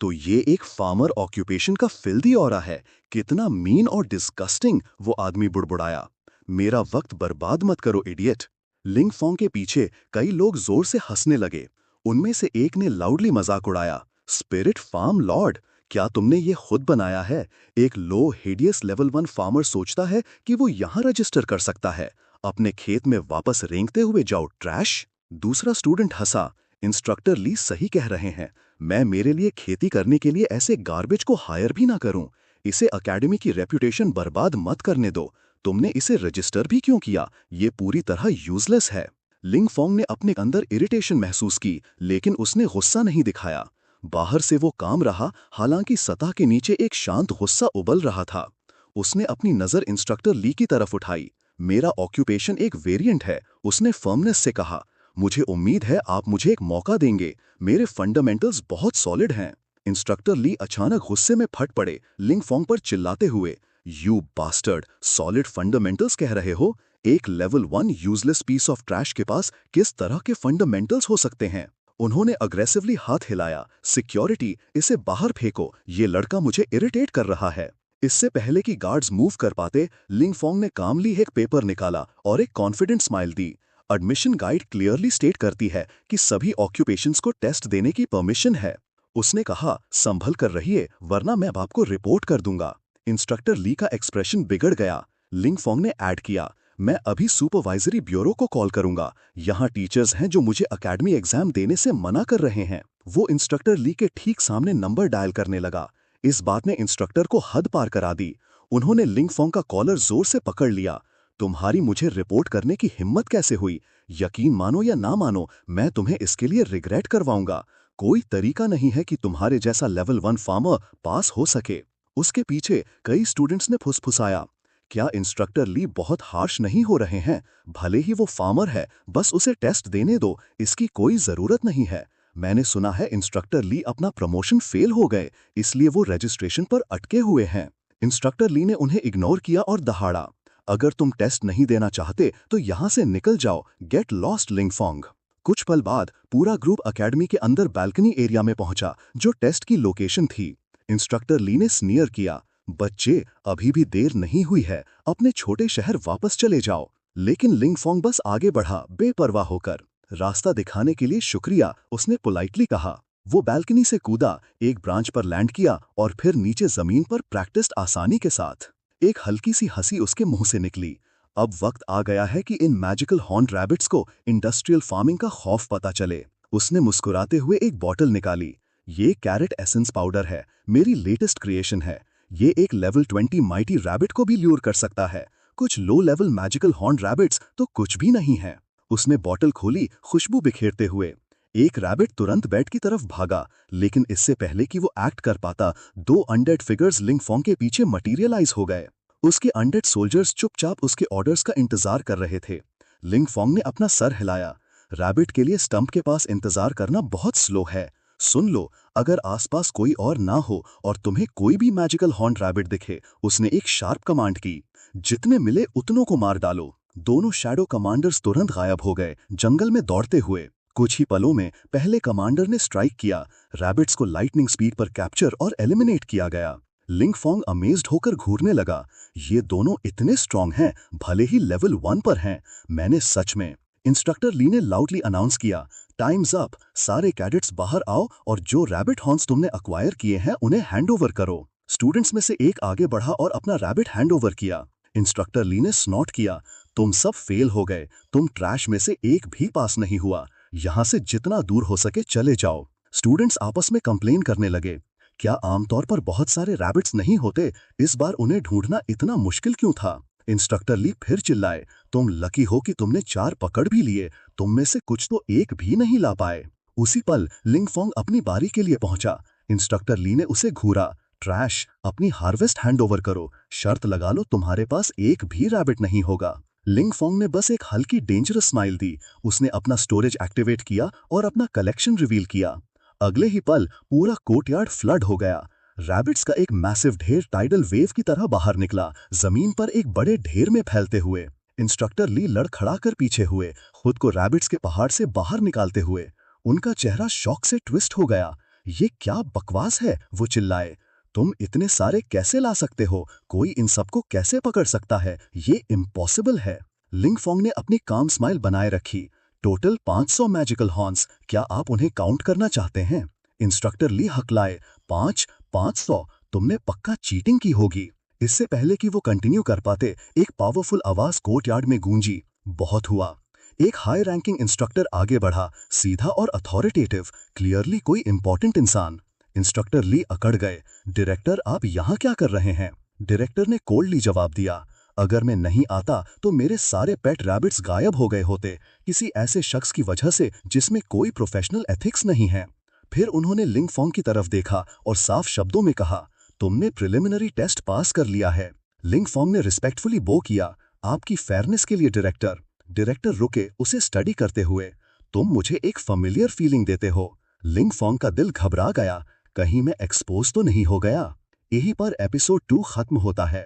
तो ये एक फार्मर ऑक्यूपेशन का फिल्दी ऑरा है। कितना मीन और डिस्गस्टिंग, वो आदमी बुड़बुड़ाया। मेरा वक्त बर्बाद मत करो इडियट। लिंग फोंग के पीछे कई लोग जोर से हंसने लगे। उनमें से एक ने लाउडली मजाक उड़ाया, स्पिरिट फार्म लॉर्ड, क्या तुमने ये खुद बनाया है? एक लो हिडियस लेवल 1 फार्मर सोचता है कि वो यहां रजिस्टर कर सकता है। अपने खेत में वापस रेंगते हुए जाओ ट्रैश। दूसरा स्टूडेंट हंसा, इंस्ट्रक्टर ली सही कह रहे हैं। मैं मेरे लिए खेती करने के लिए ऐसे गार्बेज को हायर भी ना करूं। इसे एकेडमी की रेपुटेशन बर्बाद मत करने दो। तुमने इसे रजिस्टर भी क्यों किया? ये पूरी तरह यूजलेस है। लिंग फोंग ने अपने अंदर इरिटेशन महसूस की, लेकिन उसने गुस्सा नहीं दिखाया। बाहर से वो काम रहा, हालांकि सतह के नीचे एक शांत गुस्सा उबल रहा था। उसने अपनी नजर इंस्ट्रक्टर ली की तरफ उठाई। मेरा ऑक्यूपेशन एक वेरिएंट है, उसने फर्मनेस से कहा। मुझे उम्मीद है आप मुझे एक मौका देंगे। मेरे फंडामेंटल्स बहुत सॉलिड हैं। इंस्ट्रक्टर ली अचानक गुस्से में फट पड़े, लिंग फोंग पर चिल्लाते हुए, यू बास्टर्ड, सॉलिड फंडामेंटल्स कह रहे हो? एक level 1 useless piece of trash के पास किस तरह के फंडामेंटल्स हो सकते हैं? उन्होंने अग्रेसिवली हाथ हिलाया, सिक्योरिटी, इसे बाहर फेंको, ये लड़का मुझे इरिटेट कर रहा है। इससे पहले कि गार्ड्स मूव कर पाते, लिंग फोंग ने कामली एक पेपर निकाला और एक कॉन्फिडेंट स्माइल दी। एडमिशन गाइड क्लियरली स्टेट करती है कि सभी ऑक्यूपेशंस को टेस्ट देने की परमिशन है। उसने कहा, संभल कर रहिए वरना मैं आपको रिपोर्ट कर दूंगा। इंस्ट्रक्टर ली का एक्सप्रेशन बिगड़ गया। लिंग फोंग ने ऐड किया, मैं अभी सुपरवाइजरी ब्यूरो को कॉल करूंगा। यहाँ टीचर्स हैं जो मुझे एकेडमी एग्जाम देने से मना कर रहे हैं। वो इंस्ट्रक्टर ली के ठीक सामने नंबर डायल करने लगा। इस बात ने इंस्ट्रक्टर को हद पार करा दी। उन्होंने लिंग फोंग का कॉलर जोर से पकड़ लिया। तुम्हारी मुझे रिपोर्ट करने की हिम्मत कैसे हुई? यकीन मानो या ना मानो, मैं तुम्हें इसके लिए रिग्रेट करवाऊंगा। कोई तरीका नहीं है कि तुम्हारे जैसा लेवल 1 फार्मर पास हो सके। उसके पीछे कई स्टूडेंट्स ने फुसफुसाया, क्या इंस्ट्रक्टर ली बहुत हार्श नहीं हो रहे हैं? भले ही वो फार्मर है, बस उसे टेस्ट देने दो, इसकी कोई जरूरत नहीं है। मैंने सुना है इंस्ट्रक्टर ली अपना प्रमोशन फेल हो गए, इसलिए वो रजिस्ट्रेशन पर अटके हुए हैं। इंस्ट्रक्टर ली ने उन्हें इग्नोर किया और दहाड़ा, अगर तुम टेस्ट नहीं देना चाहते तो यहाँ से निकल जाओ, गेट लॉस्ट लिंगफोंग। कुछ पल बाद पूरा ग्रुप अकेडमी के अंदर बैल्कनी एरिया में पहुंचा, जो टेस्ट की लोकेशन थी। इंस्ट्रक्टर ली ने स्नीयर किया, बच्चे अभी भी देर नहीं हुई है, अपने छोटे शहर वापस चले जाओ। लेकिन लिंगफोंग बस आगे बढ़ा बेपरवाह होकर। रास्ता दिखाने के लिए शुक्रिया, उसने पोलाइटली कहा। वो बैल्कनी से कूदा, एक ब्रांच पर लैंड किया और फिर नीचे जमीन पर प्रैक्टिस्ड आसानी के साथ। एक हल्की सी हंसी उसके मुंह से निकली। अब वक्त आ गया है कि इन मैजिकल हॉर्न्ड रैबिट्स को इंडस्ट्रियल फार्मिंग का खौफ पता चले। उसने मुस्कुराते हुए एक बॉटल निकाली। ये कैरेट एसेंस पाउडर है, मेरी लेटेस्ट क्रिएशन है। ये एक लेवल 20 माइटी रैबिट को भी ल्यूर कर सकता है। कुछ low level magical horned rabbits तो कुछ भी नहीं है। उसने बॉटल खोली, खुशबू बिखेरते हुए। एक रैबिट तुरंत बेड की तरफ भागा, लेकिन इससे पहले कि वो एक्ट कर पाता, 2 अनडेड फिगर्स लिंगफोंग के पीछे मटीरियलाइज हो गए। उसके अनडेड सोल्जर्स चुपचाप उसके ऑर्डर्स का इंतजार कर रहे थे। लिंगफोंग ने अपना सर हिलाया। रैबिट के लिए स्टंप के पास इंतजार करना बहुत स्लो है। सुन लो, अगर आसपास कोई और ना हो और तुम्हें कोई भी मैजिकल हॉर्न्ड रैबिट दिखे, उसने एक शार्प कमांड की, जितने मिले उतनों को मार डालो। दोनों शैडो कमांडर्स तुरंत गायब हो गए, जंगल में दौड़ते हुए। कुछ ही पलों में पहले कमांडर ने स्ट्राइक किया, रैबिट्स को लाइटनिंग स्पीड पर कैप्चर और एलिमिनेट किया गया। लिंगफोंग अमेज्ड होकर घूरने लगा, ये दोनों इतने स्ट्रांग हैं, भले ही लेवल 1 पर हैं। मैंने सच में। इंस्ट्रक्टर ली ने लाउडली अनाउंस किया, टाइम्स अप, सारे कैडेट्स बाहर आओ और जो रैबिट हॉर्न्स तुमने अक्वायर किए हैं उन्हें हैंडओवर करो। स्टूडेंट्स में से एक आगे बढ़ा और अपना रैबिट हैंडओवर किया। इंस्ट्रक्टर ली ने स्नॉट किया, तुम सब फेल हो गए, तुम ट्रैश में से एक भी पास नहीं हुआ। यहाँ से जितना दूर हो सके चले जाओ। स्टूडेंट्स आपस में कंप्लेन करने लगे, क्या आमतौर पर बहुत सारे रैबिट्स नहीं होते? इस बार उन्हें ढूंढना इतना मुश्किल क्यों था? इंस्ट्रक्टर ली फिर चिल्लाए, तुम लकी हो कि तुमने 4 पकड़ भी लिए, तुम में से कुछ तो एक भी नहीं ला पाए। उसी पल लिंगफोंग अपनी बारी के लिए पहुंचा। इंस्ट्रक्टर ली ने उसे घूरा, ट्रैश, अपनी हार्वेस्ट हैंडओवर करो, शर्त लगा लो तुम्हारे पास एक भी रैबिट नहीं होगा। लिंगफोंग ने बस एक हल्की डेंजरस स्माइल दी। उसने अपना स्टोरेज एक्टिवेट किया और अपना कलेक्शन रिवील किया। अगले ही पल पूरा कोर्टयार्ड फ्लड हो गया। रैबिट्स का एक मैसिव ढेर टाइडल वेव की तरह बाहर निकला, जमीन पर एक बड़े ढेर में फैलते हुए। इंस्ट्रक्टर ली लड़खड़ाकर पीछे हुए, खुद को रैबिट्स के पहाड़ से बाहर निकालते हुए। उनका चेहरा शॉक से ट्विस्ट हो गया। ये क्या बकवास है? वो चिल्लाए, तुम इतने सारे कैसे ला सकते हो? कोई इन सबको कैसे पकड़ सकता है? ये इम्पॉसिबल है। लिंगफोंग ने अपनी काम स्माइल बनाए रखी। टोटल 500 मैजिकल हॉर्न्स, क्या आप उन्हें काउंट करना चाहते हैं? इंस्ट्रक्टर ली हकलाए, 500, तुमने पक्का चीटिंग की होगी। इससे पहले कि वो कंटिन्यू कर पाते, एक पावरफुल आवाज कोर्टयार्ड में गूंजी, बहुत हुआ। एक हाई रैंकिंग इंस्ट्रक्टर आगे बढ़ा, सीधा और अथॉरिटेटिव, क्लियरली कोई इंपॉर्टेंट इंसान। इंस्ट्रक्टर ली अकड़ गए, डायरेक्टर आप यहाँ क्या कर रहे हैं? डायरेक्टर ने कोल्डली जवाब दिया, अगर मैं नहीं आता तो मेरे सारे पेट रैबिट्स गायब हो गए होते, किसी ऐसे शख्स की वजह से जिसमें कोई प्रोफेशनल एथिक्स नहीं है। फिर उन्होंने लिंगफोंग की तरफ देखा और साफ शब्दों में कहा, तुमने प्रिलिमिनरी टेस्ट पास कर लिया है। लिंगफोंग ने रिस्पेक्टफुली बो किया, आपकी फेयरनेस के लिए डायरेक्टर। डायरेक्टर रुके, उसे स्टडी करते हुए, तुम मुझे एक फैमिलियर फीलिंग देते हो। लिंगफोंग का दिल घबरा गया, कहीं मैं एक्सपोज तो नहीं हो गया। यहीं पर एपिसोड 2 खत्म होता है।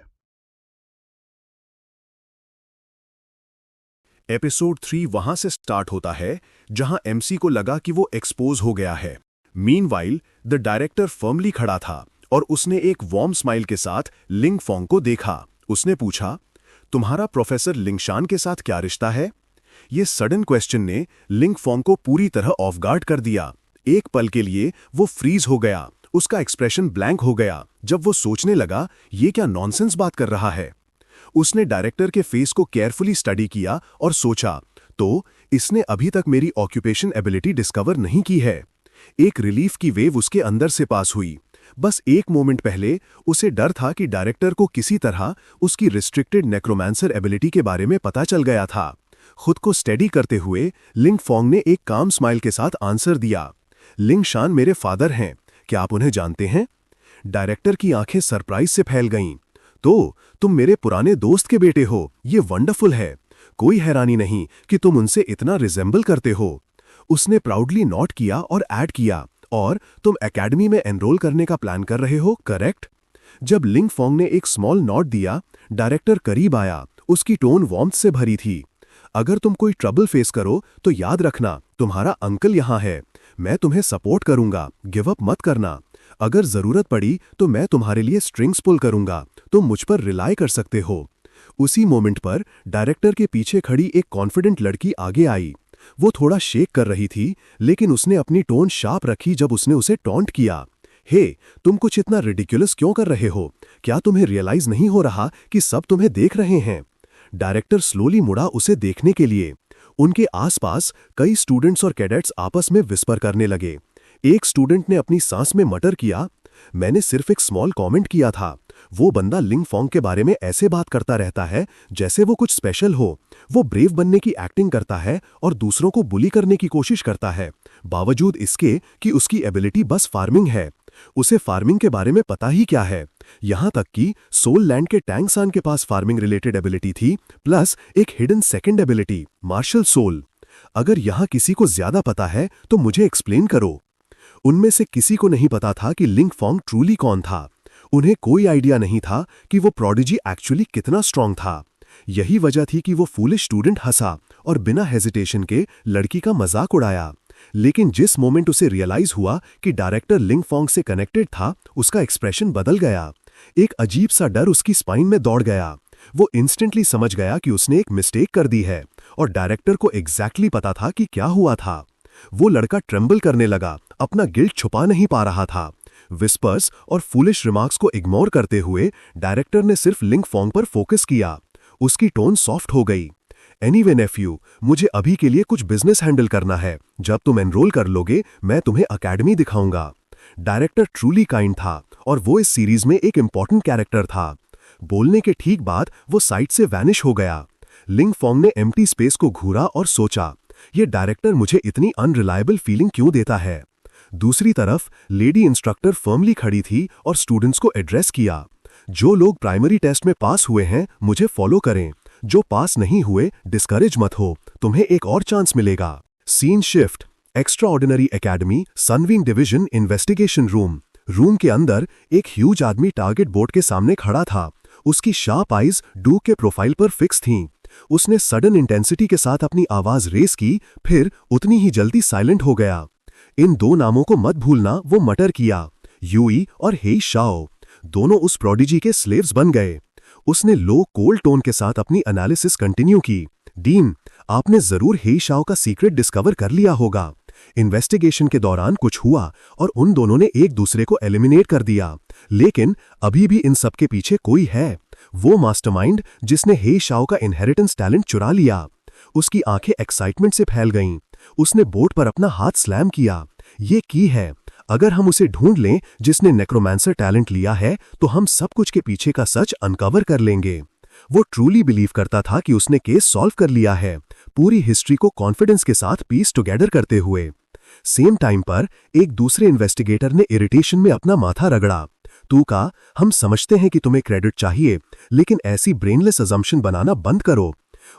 एपिसोड 3 वहां से स्टार्ट होता है जहां एमसी को लगा कि वो एक्सपोज हो गया है। मीनवाइल द डायरेक्टर फर्मली खड़ा था और उसने एक वार्म स्माइल के साथ लिंगफोंग को देखा। उसने पूछा, तुम्हारा प्रोफेसर लिंगशान के साथ क्या रिश्ता है? ये सडन क्वेश्चन ने लिंगफोंग को पूरी तरह ऑफ गार्ड कर दिया। एक पल के लिए वो फ्रीज हो गया, उसका एक्सप्रेशन ब्लैंक हो गया। जब वो सोचने लगा, ये क्या नॉनसेंस बात कर रहा है। उसने डायरेक्टर के फेस को केयरफुली स्टडी किया और सोचा, तो इसने अभी तक मेरी ऑक्यूपेशन एबिलिटी डिस्कवर नहीं की है। एक रिलीफ की वेव उसके अंदर से पास हुई। बस एक मोमेंट पहले उसे डर था कि डायरेक्टर को किसी तरह उसकी रिस्ट्रिक्टेड नेक्रोमांसर एबिलिटी के बारे में पता चल गया था। खुद को स्टेडी करते हुए लिंगफोंग ने एक काम स्माइल के साथ आंसर दिया, लिंगशान मेरे फादर हैं, क्या आप उन्हें जानते हैं? डायरेक्टर की आंखें सरप्राइज से फैल गईं। तो तुम मेरे पुराने दोस्त के बेटे हो, ये वंडरफुल है। कोई हैरानी नहीं कि तुम उनसे इतना रिजेंबल करते हो। उसने प्राउडली नोट किया और ऐड किया, और तुम एकेडमी में एनरोल करने का प्लान कर रहे हो, करेक्ट? जब लिंग फोंग ने एक स्मॉल नोट दिया, डायरेक्टर करीब आया। उसकी टोन वार्मथ से भरी थी। अगर तुम कोई ट्रबल फेस करो तो याद रखना, तुम्हारा अंकल यहाँ है। मैं तुम्हें सपोर्ट करूंगा, गिव अप मत करना। अगर जरूरत पड़ी तो मैं तुम्हारे लिए स्ट्रिंग्स पुल करूंगा, तुम मुझ पर रिलाय कर सकते हो। उसी मोमेंट पर डायरेक्टर के पीछे खड़ी एक कॉन्फिडेंट लड़की आगे आई। वो थोड़ा शेक कर रही थी, लेकिन उसने अपनी टोन शार्प रखी जब उसने उसे टॉन्ट किया। हे, तुम कुछ इतना रिडिकुलस क्यों कर रहे हो? क्या तुम्हें रियलाइज नहीं हो रहा कि सब तुम्हें देख रहे हैं? डायरेक्टर स्लोली मुड़ा उसे देखने के लिए। उनके आसपास कई स्टूडेंट्स और कैडेट्स आपस में विस्पर करने लगे। एक स्टूडेंट ने अपनी सांस में मटर किया, मैंने सिर्फ एक स्मॉल कमेंट किया था। वो बंदा लिंग फोंग के बारे में ऐसे बात करता रहता है जैसे वो कुछ स्पेशल हो। वो ब्रेव बनने की एक्टिंग करता है और दूसरों को बुली करने की कोशिश करता है, बावजूद इसके कि उसकी एबिलिटी बस फार्मिंग है। उसे फार्मिंग के बारे में पता ही क्या है। यहां तक कि सोल लैंड के टैंग सान के पास फार्मिंग रिलेटेड एबिलिटी थी, प्लस एक hidden second ability, martial soul. अगर यहां किसी को ज्यादा पता है तो मुझे एक्सप्लेन करो। उनमें से किसी को नहीं पता था कि लिंग फोंग ट्रूली कौन था। उन्हें कोई आइडिया नहीं था कि वो प्रोडिजी एक्चुअली कितना स्ट्रांग था। यही वजह थी कि वो फूलिश स्टूडेंट हंसा और बिना हेजिटेशन के लड़की का मजाक उड़ाया। लेकिन जिस मोमेंट उसे रियलाइज हुआ कि डायरेक्टर लिंग फोंग से कनेक्टेड था, उसका एक्सप्रेशन बदल गया। एक अजीब सा डर उसकी स्पाइन में दौड़ गया। वो इंस्टेंटली समझ गया कि उसने एक मिस्टेक कर दी है, और डायरेक्टर को एग्जैक्टली पता था कि क्या हुआ था। वो लड़का ट्रेम्बल करने लगा, अपना गिल्ट छुपा नहीं पा रहा था। विस्पर्स और फूलिश रिमार्क्स को इग्नोर करते हुए डायरेक्टर ने सिर्फ लिंग फोंग पर फोकस किया। उसकी टोन सॉफ्ट हो गई। एनीवे नेफ्यू, मुझे अभी के लिए कुछ बिजनेस हैंडल करना है। जब तुम एनरोल कर लोगे, मैं तुम्हें अकेडमी दिखाऊंगा। डायरेक्टर ट्रूली काइंड था, और वो इस सीरीज में एक इंपॉर्टेंट कैरेक्टर था। बोलने के ठीक बाद वो साइट से वैनिश हो गया। लिंग फोंग ने एम्प्टी स्पेस को घूरा और सोचा, ये डायरेक्टर मुझे इतनी अनरिलायबल फीलिंग क्यों देता है? दूसरी तरफ लेडी इंस्ट्रक्टर फर्मली खड़ी थी और स्टूडेंट्स को एड्रेस किया, जो लोग प्राइमरी टेस्ट में पास हुए हैं मुझे फॉलो करें। जो पास नहीं हुए डिस्करेज मत हो, तुम्हें एक और चांस मिलेगा। Scene shift, extraordinary academy, sunwing division, investigation room. Room के अंदर एक ह्यूज आदमी टारगेट बोर्ड के सामने खड़ा था। उसकी शार्प आइज डूक के प्रोफाइल पर फिक्स थीं। उसने सडन इंटेंसिटी के साथ अपनी आवाज रेस की, फिर उतनी ही जल्दी साइलेंट हो गया। इन दो नामों को मत भूलना, वो मटर किया, यूई और हेई शाओ। दोनों उस प्रोडिजी के स्लेव्स बन गए। उसने लो कोल्ड टोन के साथ अपनी एनालिसिस कंटिन्यू की। डीन, आपने जरूर हेई शाओ का सीक्रेट डिस्कवर कर लिया होगा। इन्वेस्टिगेशन के दौरान कुछ हुआ और उन दोनों ने एक दूसरे को एलिमिनेट कर दिया, लेकिन अभी भी इन सब के पीछे कोई है। वो मास्टरमाइंड जिसने हेई शाओ का इनहेरिटेंस टैलेंट चुरा लिया। उसकी आंखें एक्साइटमेंट से फैल गईं। उसने बोर्ड पर अपना हाथ स्लैम किया। ये की है। अगर हम उसे ढूंढ लें जिसने नेक्रोमांसर टैलेंट लिया है, तो हम सब कुछ के पीछे का सच अनकवर कर लेंगे। वो ट्रूली बिलीव करता था कि उसने केस सॉल्व कर लिया है, पूरी हिस्ट्री को कॉन्फिडेंस के साथ पीस टुगेदर करते हुए। सेम टाइम पर एक दूसरे इन्वेस्टिगेटर ने इरिटेशन में अपना माथा रगड़ा। तू का, हम समझते हैं कि तुम्हें क्रेडिट चाहिए, लेकिन ऐसी ब्रेनलेस अजम्पशन बनाना बंद करो।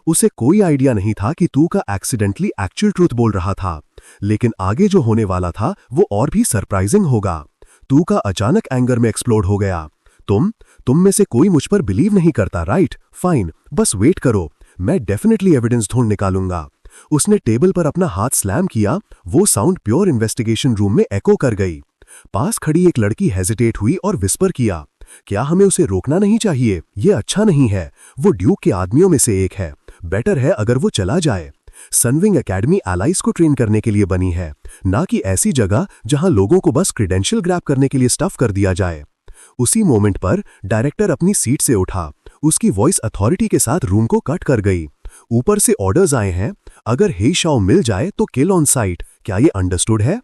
उसे कोई आइडिया नहीं था कि तू का एक्सीडेंटली एक्चुअल ट्रूथ बोल रहा था, लेकिन आगे जो होने वाला था वो और भी सरप्राइजिंग होगा। तू का अचानक एंगर में एक्सप्लोड हो गया। तुम में से कोई मुझ पर बिलीव नहीं करता, राइट? फाइन, बस वेट करो, मैं डेफिनेटली एविडेंस ढूंढ निकालूंगा। उसने टेबल पर अपना हाथ स्लैम किया। वो साउंड प्योर इन्वेस्टिगेशन रूम में एको कर गई। पास खड़ी एक लड़की हेजिटेट हुई और विस्पर किया, क्या हमें उसे रोकना नहीं चाहिए? ये अच्छा नहीं है। वो ड्यूक के आदमियों में से एक है। बेटर है अगर वो चला जाए। सनविंग एकेडमी एलाइज को ट्रेन करने के लिए बनी है, ना कि ऐसी जगह जहां लोगों को बस क्रेडेंशियल ग्रैब करने के लिए स्टफ कर दिया जाए। उसी मोमेंट पर डायरेक्टर अपनी सीट से उठा। उसकी वॉइस अथॉरिटी के साथ रूम को कट कर गई। ऊपर से ऑर्डर्स आए हैं, अगर हेई शाओ मिल जाए तो किल ऑन साइट। क्या ये अंडरस्टूड है?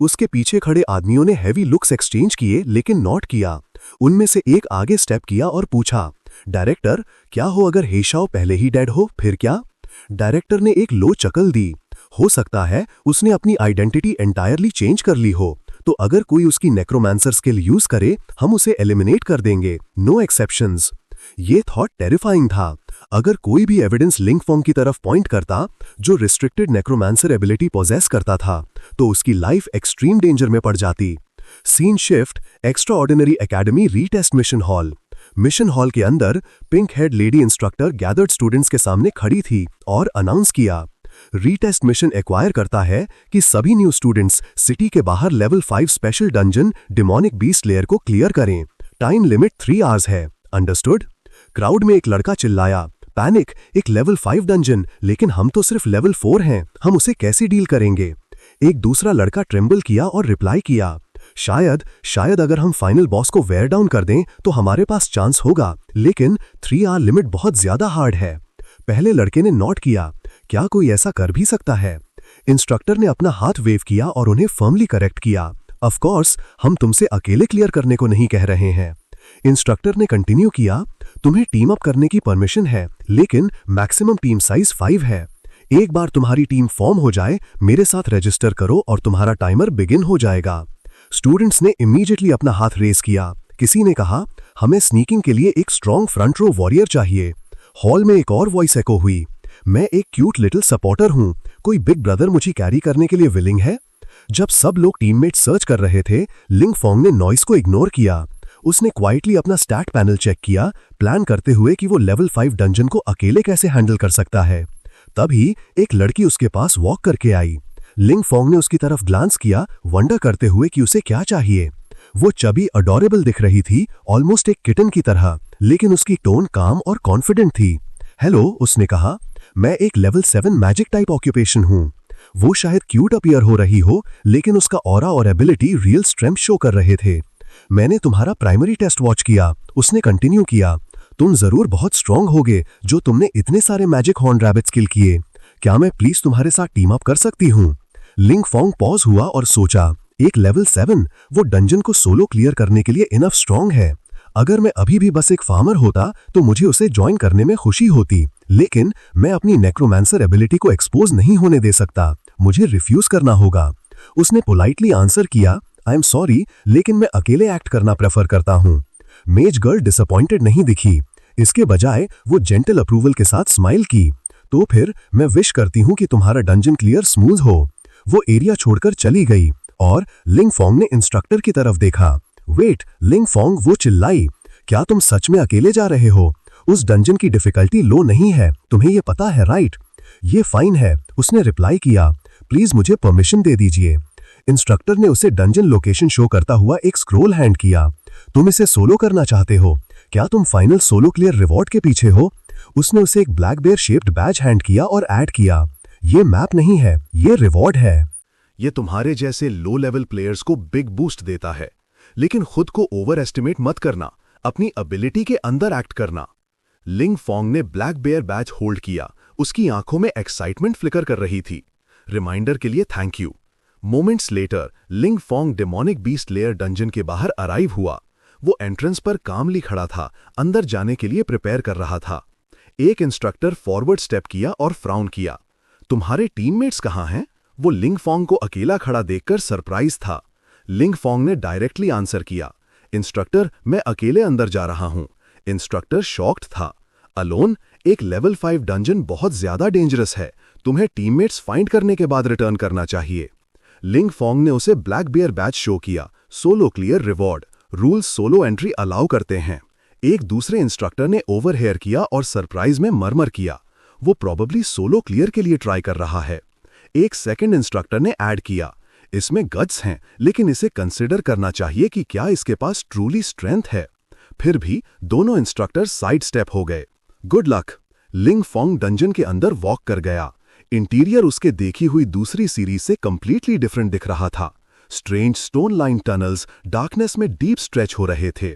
उसके पीछे खड़े आदमियों ने हैवी लुक्स एक्सचेंज किए, लेकिन नॉट किया। उनमें से एक आगे स्टेप किया और पूछा, डायरेक्टर, क्या हो अगर हेई शाओ पहले ही डेड हो, फिर क्या? डायरेक्टर ने एक लो चकल दी। हो सकता है उसने अपनी आइडेंटिटी एंटायरली चेंज कर ली हो, तो अगर कोई उसकी नेक्रोमांसर स्किल यूज करे, हम उसे एलिमिनेट कर देंगे। No exceptions. ये थॉट टेरिफाइंग था। अगर कोई भी एविडेंस लिंग फॉन्ग की तरफ पॉइंट करता, जो रिस्ट्रिक्टेड नेक्रोमांसर एबिलिटी पोजेस करता था, तो उसकी लाइफ एक्सट्रीम डेंजर में पड़ जाती। Scene shift, extraordinary academy retest mission hall. Mission hall के अंदर pink head lady instructor gathered students के सामने खड़ी थी और अनाउंस किया, रीटेस्ट मिशन एक्वायर करता है कि सभी न्यू स्टूडेंट्स सिटी के बाहर level 5 special dungeon demonic beast layer को क्लियर करें। टाइम लिमिट 3 आवर्स है, अंडरस्टूड? क्राउड में एक लड़का चिल्लाया, पैनिक, एक लेवल 5 डंजन, लेकिन हम तो सिर्फ लेवल 4 हैं, हम उसे कैसे डील करेंगे? एक दूसरा लड़का ट्रेम्बल किया और रिप्लाई किया, शायद अगर हम फाइनल बॉस को वेयर डाउन कर दें तो हमारे पास चांस होगा, लेकिन 3 आवर लिमिट बहुत ज्यादा हार्ड है। पहले लड़के ने नोट किया, क्या कोई ऐसा कर भी सकता है? इंस्ट्रक्टर ने अपना हाथ वेव किया और उन्हें फर्मली करेक्ट किया, ऑफ कोर्स हम तुमसे अकेले क्लियर करने को नहीं कह रहे हैं। इंस्ट्रक्टर ने कंटिन्यू किया, तुम्हें टीम अप करने की परमिशन है, लेकिन मैक्सिमम टीम साइज 5 है। एक बार तुम्हारी टीम फॉर्म हो जाए, मेरे साथ रजिस्टर करो और तुम्हारा टाइमर बिगिन हो जाएगा। स्टूडेंट्स ने इमीडिएटली अपना हाथ रेस किया। किसी ने कहा, हमें स्नीकिंग के लिए एक स्ट्रॉन्ग फ्रंट रो वॉरियर चाहिए। हॉल में एक और वॉइस एको हुई, मैं एक क्यूट लिटिल सपोर्टर हूं, कोई बिग ब्रदर मुझे कैरी करने के लिए विलिंग है? जब सब लोग टीममेट सर्च कर रहे थे, लिंग फॉन्ग ने नॉइस को इग्नोर किया। उसने क्वाइटली अपना स्टैट पैनल चेक किया, प्लान करते हुए कि वो लेवल 5 डंजन को अकेले कैसे हैंडल कर सकता है। तभी एक लड़की उसके पास वॉक करके आई। लिंग फॉन्ग ने उसकी तरफ ग्लांस किया, वंडर करते हुए कि उसे क्या चाहिए। वो चबी अडोरेबल दिख रही थी, ऑलमोस्ट एक किटन की तरह, लेकिन उसकी टोन काम और कॉन्फिडेंट थी। हेलो, उसने कहा, मैं एक लेवल 7 मैजिक टाइप ऑक्यूपेशन हूं। वो शायद क्यूट अपीयर हो रही हो, लेकिन उसका ऑरा और एबिलिटी रियल स्ट्रेंथ शो कर रहे थे। मैंने तुम्हारा प्राइमरी टेस्ट वॉच किया, उसने कंटिन्यू किया, तुम जरूर बहुत स्ट्रांग होगे जो तुमने इतने सारे मैजिक हॉर्न रैबिट्स किल किए। क्या मैं प्लीज तुम्हारे साथ टीम अप कर सकती हूँ? लिंग फॉन्ग पॉज हुआ और सोचा, एक लेवल 7 वो डंजन को सोलो क्लियर करने के लिए इनफ स्ट्रांग है। अगर मैं अभी भी बस एक फार्मर होता तो मुझे उसे ज्वाइन करने में खुशी होती, लेकिन मैं अपनी नेक्रोमांसर एबिलिटी को एक्सपोज नहीं होने दे सकता, मुझे रिफ्यूज करना होगा। उसने पोलाइटली आंसर किया, आई एम सॉरी, लेकिन मैं अकेले एक्ट करना प्रेफर करता हूँ। मेज गर्ल डिसअपॉइंटेड नहीं दिखी, इसके बजाय वो जेंटल अप्रूवल के साथ स्माइल की। तो फिर मैं विश करती हूँ कि तुम्हारा डंजन क्लियर स्मूथ हो। वो एरिया छोड़कर चली गई और लिंग फॉन्ग ने इंस्ट्रक्टर की तरफ देखा। वेट, लिंग फॉन्ग, वो चिल्लाई, क्या तुम सच में अकेले जा रहे हो? उस डंजन की डिफिकल्टी लो नहीं है, तुम्हें ये पता है राइट? ये फाइन है, उसने रिप्लाई किया, प्लीज मुझे परमिशन दे दीजिए। इंस्ट्रक्टर ने उसे डंजन लोकेशन शो करता हुआ एक स्क्रोल हैंड किया। तुम इसे सोलो करना चाहते हो? क्या तुम फाइनल सोलो क्लियर रिवॉर्ड के पीछे हो? उसने उसे एक black bear shaped badge hand किया और ऐड किया, ये मैप नहीं है, ये रिवॉर्ड है। ये तुम्हारे जैसे लो लेवल प्लेयर्स को बिग बूस्ट देता है, लेकिन खुद को ओवर एस्टिमेट मत करना, अपनी एबिलिटी के अंदर एक्ट करना। लिंग फॉन्ग ने ब्लैक बेयर बैज होल्ड किया, उसकी आंखों में एक्साइटमेंट फ्लिकर कर रही थी। रिमाइंडर के लिए थैंक यू। मोमेंट्स लेटर, लिंग फॉन्ग डेमोनिक बीस्ट लेयर डंजन के बाहर अराइव हुआ। वो एंट्रेंस पर कामली खड़ा था, अंदर जाने के लिए प्रिपेयर कर रहा था। एक इंस्ट्रक्टर फॉरवर्ड स्टेप किया और फ्राउन किया। तुम्हारे टीममेट्स कहाँ हैं? वो लिंग फॉन्ग को अकेला खड़ा देखकर सरप्राइज था। लिंग फॉन्ग ने डायरेक्टली आंसर किया, इंस्ट्रक्टर, मैं अकेले अंदर जा रहा हूं। इंस्ट्रक्टर शॉक्ड था। अलोन? एक लेवल 5 डंजन बहुत ज्यादा डेंजरस है, तुम्हें टीममेट्स फाइंड करने के बाद रिटर्न करना चाहिए। लिंग फॉन्ग ने उसे ब्लैक बेयर बैच शो किया, solo clear reward, rules solo entry allow करते हैं। एक दूसरे इंस्ट्रक्टर ने ओवरहेयर किया और सरप्राइज में मरमर किया, वो प्रोबेबली सोलो क्लियर के लिए ट्राई कर रहा है। एक सेकंड इंस्ट्रक्टर ने ऐड किया, इसमें गट्स हैं, लेकिन इसे कंसिडर करना चाहिए कि क्या इसके पास ट्रूली स्ट्रेंथ है। फिर भी दोनों इंस्ट्रक्टर साइड स्टेप हो गए। Good luck. लिंग फॉन्ग डंजन के अंदर वॉक कर गया। इंटीरियर उसके देखी हुई दूसरी सीरीज से कंप्लीटली डिफरेंट दिख रहा था। Strange stone line tunnels darkness में डीप स्ट्रेच हो रहे थे।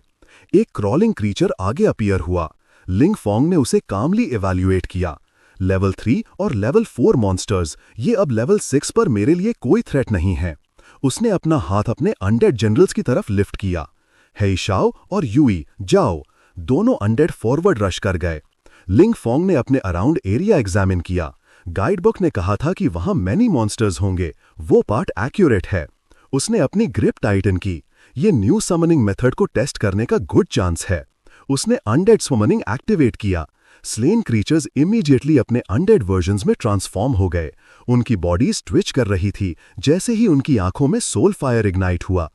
एक क्रॉलिंग क्रीचर आगे अपीयर हुआ। लिंग फॉन्ग ने उसे कामली इवैल्यूएट किया। लेवल 3 और लेवल 4 मॉन्स्टर्स, ये अब लेवल 6 पर मेरे लिए कोई थ्रेट नहीं है। उसने अपना हाथ अपने अनडेड जनरल्स की तरफ लिफ्ट किया। हेइशाओ और यूई, जाओ। दोनों अनडेड फॉरवर्ड रश कर गए। लिंग फॉन्ग ने अपने अराउंड एरिया एग्जामिन किया। गाइड बुक ने कहा था कि वहां मैनी मॉन्स्टर्स होंगे, वो पार्ट एक्यूरेट है। उसने अपनी ग्रिप टाइटन की। ये न्यू समनिंग मेथड को टेस्ट करने का गुड चांस है। उसने अनडेड समनिंग एक्टिवेट किया। स्लेन क्रीचर्स इमीडिएटली अपने अनडेड वर्जन्स में ट्रांसफॉर्म हो गए। उनकी बॉडीज ट्विच कर रही थी जैसे ही उनकी आंखों में सोल फायर इग्नाइट हुआ।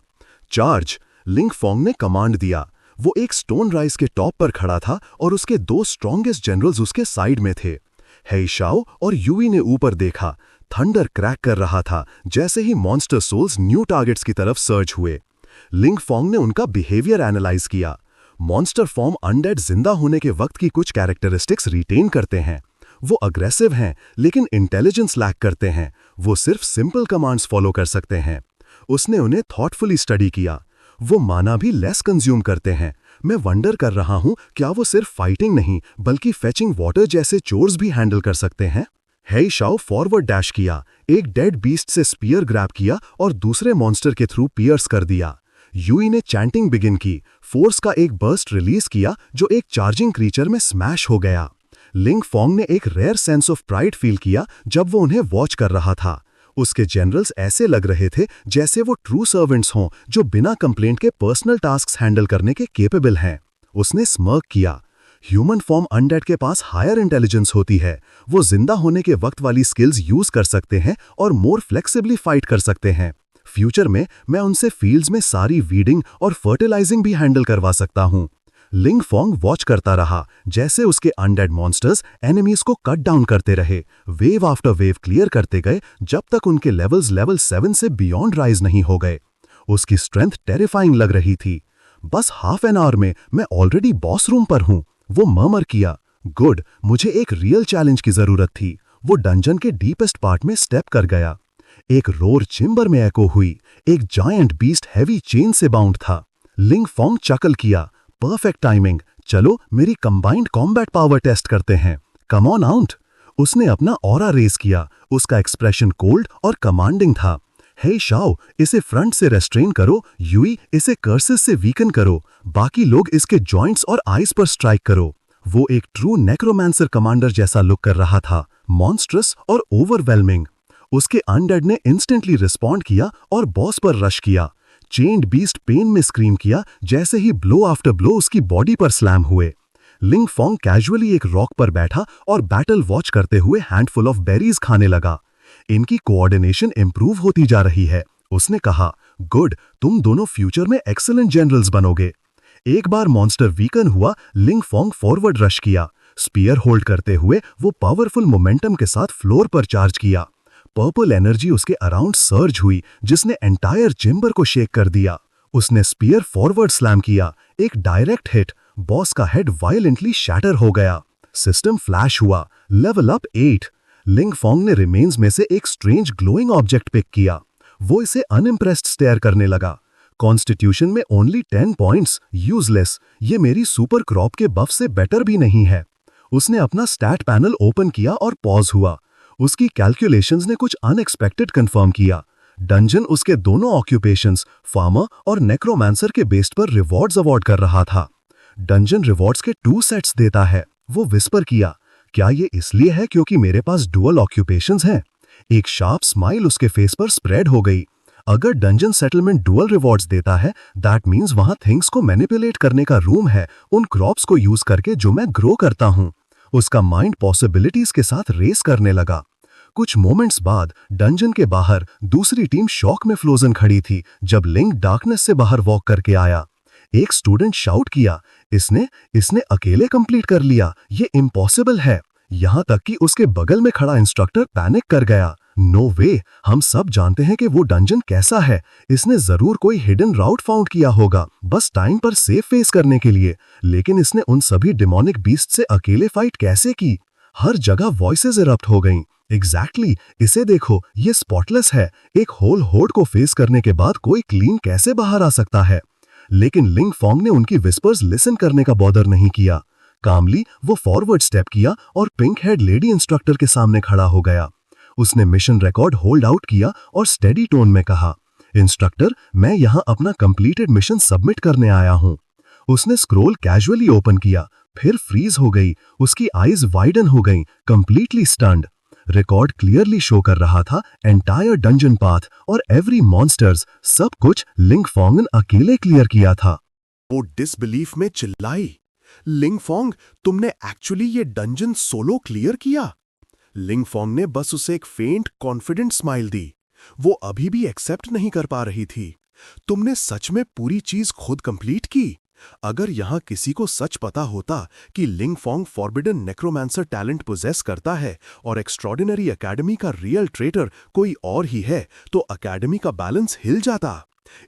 चार्ज, लिंग फोंग ने कमांड दिया। वो एक स्टोन राइज के टॉप पर खड़ा था और उसके 2 स्ट्रॉन्गेस्ट जनरल्स उसके साइड में थे। हेईशाओ और यूई ने ऊपर देखा। थंडर क्रैक कर रहा था जैसे ही मॉन्स्टर सोल्स न्यू टारगेट्स की तरफ सर्ज हुए। लिंग फोंग ने उनका बिहेवियर एनालाइज किया। मॉन्स्टर फॉर्म अनडेड जिंदा होने के वक्त की कुछ कैरेक्टरिस्टिक्स रिटेन करते हैं। वो अग्रेसिव हैं लेकिन इंटेलिजेंस लैक करते हैं। वो सिर्फ सिंपल कमांड्स फॉलो कर सकते हैं। उसने उन्हें थॉटफुली स्टडी किया। वो माना भी लेस कंज्यूम करते हैं। मैं वंडर कर रहा हूं क्या वो सिर्फ फाइटिंग नहीं बल्कि फेचिंग वाटर जैसे चोर्स भी हैंडल कर सकते हैं। हेईशाओ फॉरवर्ड डैश किया, एक डेड बीस्ट से स्पीयर ग्रैब किया और दूसरे मॉन्स्टर के थ्रू पियर्स कर दिया। यूई ने चैंटिंग बिगिन की, फोर्स का एक बर्स्ट रिलीज किया जो एक चार्जिंग क्रीचर में स्मैश हो गया। लिंग फोंग ने एक rare sense of pride feel किया जब वो उन्हें वॉच कर रहा था। उसके जनरल्स ऐसे लग रहे थे जैसे वो ट्रू सर्वेंट्स हों जो बिना कंप्लेंट के पर्सनल टास्क्स हैंडल करने के केपेबल हैं। उसने स्मर्क किया। ह्यूमन फॉर्म अनडेड के पास हायर इंटेलिजेंस होती है। वो जिंदा होने के वक्त वाली स्किल्स यूज कर सकते हैं और मोर फ्लेक्सिबली फाइट कर सकते हैं। फ्यूचर में मैं उनसे फील्ड्स में सारी वीडिंग और फर्टिलाइजिंग भी हैंडल करवा सकता हूं। लिंग फोंग वॉच करता रहा जैसे उसके अनडेड मॉन्स्टर्स एनिमीज को कट डाउन करते रहे, वेव आफ्टर वेव क्लियर करते गए जब तक उनके लेवल्स लेवल 7 से बियॉन्ड राइज नहीं हो गए। उसकी स्ट्रेंथ टेरिफाइंग लग रही थी। बस हाफ एन आवर में मैं ऑलरेडी बॉस रूम पर हूं। वो मर्मर किया, गुड, मुझे एक रियल चैलेंज की जरूरत थी। वो डंजन के डीपेस्ट पार्ट में स्टेप कर गया। एक रोर चेम्बर में एको हुई। एक जायंट बीस्ट हैवी चेन से बाउंड था। लिंग फोंग चकल किया, परफेक्ट टाइमिंग। चलो मेरी कंबाइंड कॉम्बैट पावर टेस्ट करते हैं। Come on out. उसने अपना ऑरा रेज किया। उसका एक्सप्रेशन कोल्ड और कमांडिंग था। हेईशाओ, इसे फ्रंट से रेस्ट्रेन करो। यूई, इसे कर्सेस से वीकन करो। बाकी लोग इसके जॉइंट्स और आइज पर स्ट्राइक करो। वो एक ट्रू नेक्रोमांसर कमांडर जैसा लुक कर रहा था, मॉन्स्ट्रस और ओवरवेलमिंग। उसके अनडेड ने इंस्टेंटली रिस्पॉन्ड किया और बॉस पर रश किया। चेन्ड बीस्ट पेन में स्क्रीम किया जैसे ही ब्लो आफ्टर ब्लो उसकी बॉडी पर स्लैम हुए। लिंग फोंग कैजुअली एक रॉक पर बैठा और बैटल वॉच करते हुए हैंडफुल ऑफ बेरीज खाने लगा। इनकी कोऑर्डिनेशन इंप्रूव होती जा रही है। उसने कहा, गुड, तुम दोनों फ्यूचर में एक्सीलेंट जनरल्स बनोगे। एक बार मॉन्स्टर वीकन हुआ, लिंग फोंग फॉरवर्ड रश किया। स्पीयर होल्ड करते हुए वो पावरफुल मोमेंटम के साथ फ्लोर पर चार्ज किया। पर्पल एनर्जी उसके अराउंड सर्ज हुई जिसने एंटायर चेम्बर को शेक कर दिया। उसने स्पीयर फॉरवर्ड स्लैम किया, एक डायरेक्ट हिट। बॉस का हेड वायलेंटली शैटर हो गया। सिस्टम फ्लैश हुआ। Level up 8। लिंग फोंग ने रिमेन्स में से एक स्ट्रेंज ग्लोइंग ऑब्जेक्ट पिक किया। वो इसे अनइम्प्रेस्ड स्टेयर करने लगा। कॉन्स्टिट्यूशन में ओनली 10 पॉइंट्स, यूजलेस। ये मेरी सुपर क्रॉप के बफ से बेटर भी नहीं है। उसने अपना स्टैट पैनल ओपन किया और पॉज हुआ। उसकी कैलकुलेशंस ने कुछ अनएक्सपेक्टेड कंफर्म किया। डंजन उसके दोनों ऑक्यूपेशंस, फार्मर और नेक्रोमांसर के बेस पर रिवॉर्ड्स अवॉर्ड कर रहा था। डंजन रिवॉर्ड्स के 2 सेट्स देता है। वो विस्पर किया, क्या ये इसलिए है क्योंकि मेरे पास डुअल ऑक्यूपेशंस हैं? एक शार्प स्माइल उसके फेस पर स्प्रेड हो गई। अगर डंजन सेटलमेंट डुअल रिवॉर्ड्स देता है, दैट मीन्स वहां थिंग्स को मैनिपुलेट करने का रूम है, उन क्रॉप्स को यूज करके जो मैं ग्रो करता हूं। उसका माइंड पॉसिबिलिटीज के साथ रेस करने लगा। कुछ मोमेंट्स बाद डंजन के बाहर दूसरी टीम शॉक में फ्रोजन खड़ी थी जब लिंग डार्कनेस से बाहर वॉक करके आया। एक स्टूडेंट शाउट किया, इसने अकेले कंप्लीट कर लिया, ये इम्पॉसिबल है। यहां तक कि उसके बगल में खड़ा इंस्ट्रक्टर पैनिक कर गया। नो वे, हम सब जानते हैं कि वो डंजन कैसा है। इसने जरूर कोई हिडन राउट फाउंड किया होगा, बस टाइम पर सेफ फेस करने के लिए। लेकिन इसने उन सभी डिमोनिक बीस्ट से अकेले फाइट कैसे की? हर जगह वॉइसेस इरप्ट हो गईं। एग्जैक्टली, इसे देखो, ये स्पॉटलेस है। एक होल होड को फेस करने के बाद कोई क्लीन कैसे बाहर आ सकता है? लेकिन लिंग फोंग ने उनकी विस्पर्स लिसन करने का बॉदर नहीं किया। कामली वो फॉरवर्ड स्टेप किया और पिंक हेड लेडी इंस्ट्रक्टर के सामने खड़ा हो गया। उसने मिशन रिकॉर्ड होल्ड आउट किया और स्टेडी टोन में कहा, इंस्ट्रक्टर, मैं यहां अपना कंप्लीटेड मिशन सबमिट करने आया हूं। उसने स्क्रोल कैजुअली ओपन किया, फिर फ्रीज हो गई। उसकी आईज वाइडन हो गईं, completely stunned. Record clearly show कर रहा था एंटायर डंजन पाथ और एवरी मॉन्स्टर्स, सब कुछ लिंग फोंग ने अकेले क्लियर किया था। वो डिसबिलीफ में चिल्लाई, लिंगफोंग, तुमने एक्चुअली ये डंजन सोलो क्लियर किया? लिंगफोंग ने बस उसे एक फेंट कॉन्फिडेंट स्माइल दी। वो अभी भी एक्सेप्ट नहीं कर पा रही थी। तुमने सच में पूरी चीज खुद कंप्लीट की? अगर यहां किसी को सच पता होता कि लिंगफोंग फॉरबिडन नेक्रोमांसर टैलेंट पोजेस करता है और एक्स्ट्रॉर्डिनरी एकेडमी का रियल ट्रेटर कोई और ही है, तो एकेडमी का बैलेंस हिल जाता।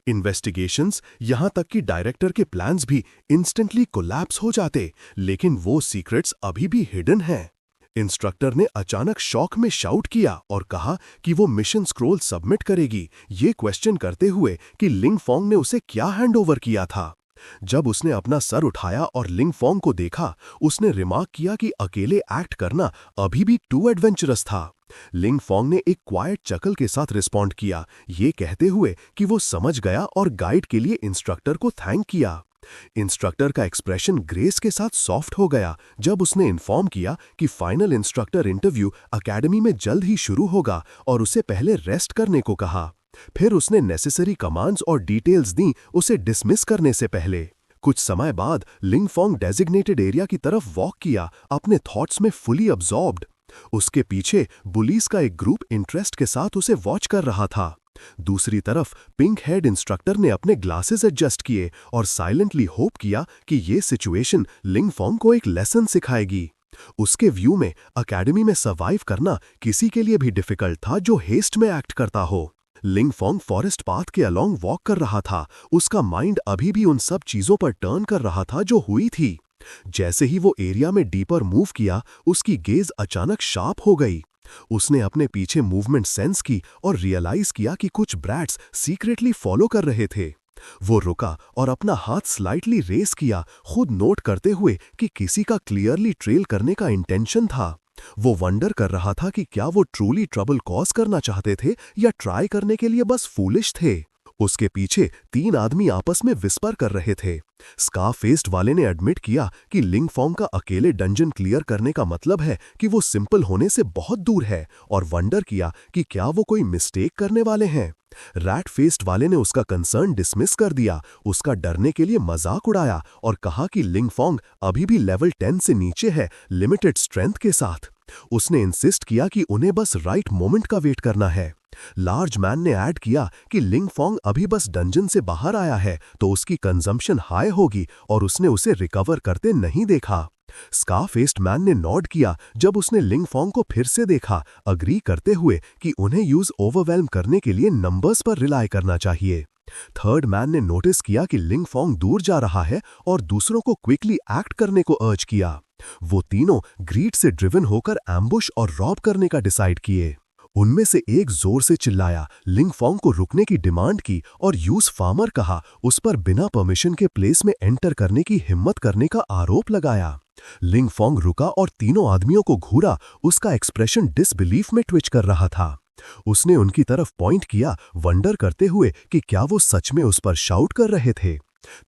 इन्वेस्टिगेशंस, यहां तक कि डायरेक्टर के प्लान्स भी इंस्टेंटली कोलैप्स हो जाते, लेकिन वो सीक्रेट्स अभी भी हिडन हैं। इंस्ट्रक्टर ने अचानक शॉक में शाउट किया और कहा कि वो मिशन स्क्रोल सबमिट करेगी, ये क्वेश्चन करते हुए कि लिंगफोंग ने उसे क्या हैंडओवर किया था। जब उसने अपना सर उठाया और लिंगफोंग को देखा, उसने रिमार्क किया कि अकेले एक्ट करना अभी भी टू एडवेंचरस था। लिंगफोंग ने एक क्वाइट चकल के साथ रिस्पॉन्ड किया, ये कहते हुए कि वो समझ गया और गाइड के लिए इंस्ट्रक्टर को थैंक किया। इंस्ट्रक्टर का एक्सप्रेशन ग्रेस के साथ सॉफ्ट हो गया जब उसने इन्फॉर्म किया कि फाइनल इंस्ट्रक्टर इंटरव्यू एकेडमी में जल्द ही शुरू होगा और उसे पहले रेस्ट करने को कहा। फिर उसने नेसेसरी कमांड्स और डिटेल्स दी उसे डिसमिस करने से पहले। कुछ समय बाद लिंगफोंग डेजिग्नेटेड एरिया की तरफ वॉक किया, अपने थॉट्स में फुली अब्सॉर्ब्ड। उसके पीछे बुलीज का एक ग्रुप इंटरेस्ट के साथ उसे वॉच कर रहा था। दूसरी तरफ पिंक हेड इंस्ट्रक्टर ने अपने ग्लासेस एडजस्ट किए और साइलेंटली होप किया कि ये सिचुएशन लिंगफोंग को एक लेसन सिखाएगी। उसके व्यू में एकेडमी में सर्वाइव करना किसी के लिए भी डिफिकल्ट था जो हेस्ट में एक्ट करता हो। लिंगफोंग फॉरेस्ट पाथ के अलोंग वॉक कर रहा था, उसका माइंड अभी भी उन सब चीजों पर टर्न कर रहा था जो हुई थी। जैसे ही वो एरिया में डीपर मूव किया, उसकी गेज अचानक शार्प हो गई। उसने अपने पीछे मूवमेंट सेंस की और रियलाइज किया कि कुछ ब्रैट्स सीक्रेटली फॉलो कर रहे थे। वो रुका और अपना हाथ स्लाइटली रेस किया, खुद नोट करते हुए कि किसी का क्लियरली ट्रेल करने का इंटेंशन था। वो वंडर कर रहा था कि क्या वो ट्रूली ट्रबल कॉज करना चाहते थे या ट्राई करने के लिए बस फूलिश थे। उसके पीछे 3 आदमी आपस में विस्पर कर रहे थे। स्कार्फ फेस्ड वाले ने एडमिट किया कि लिंगफोंग का अकेले डंजन क्लियर करने का मतलब है कि वो सिंपल होने से बहुत दूर है, और वंडर किया कि क्या वो कोई मिस्टेक करने वाले हैं। रैट फेस्ड वाले ने उसका कंसर्न डिसमिस कर दिया, उसका डरने के लिए मजाक उड़ाया और कहा कि लिंगफोंग अभी भी लेवल 10 से नीचे है, लिमिटेड स्ट्रेंथ के साथ। उसने इंसिस्ट किया कि उन्हें बस राइट मोमेंट का वेट करना है। लार्ज मैन ने ऐड किया कि लिंगफोंग अभी बस डंजन से बाहर आया है तो उसकी कंजम्पशन हाई होगी और उसने उसे रिकवर करते नहीं देखा। स्कारफेस्ड मैन ने नॉड किया जब उसने लिंगफोंग को फिर से देखा, अग्री करते हुए कि उन्हें यूज ओवरवेल्म करने के लिए नंबर्स पर रिलाय करना चाहिए। थर्ड मैन ने नोटिस किया कि लिंगफोंग दूर जा रहा है और दूसरों को क्विकली एक्ट करने को अर्ज किया। वो तीनों ग्रीड से ड्रिवन होकर एम्बुश और रॉब करने का डिसाइड किए। उनमें से एक जोर से चिल्लाया, लिंगफोंग को रुकने की डिमांड की और यूज फार्मर कहा, उस पर बिना परमिशन के प्लेस में एंटर करने की हिम्मत करने का आरोप लगाया। लिंगफोंग रुका और तीनों आदमियों को घूरा, उसका एक्सप्रेशन डिसबिलीफ में ट्विच कर रहा था। उसने उनकी तरफ पॉइंट किया, वंडर करते हुए कि क्या वो सच में उस पर शाउट कर रहे थे।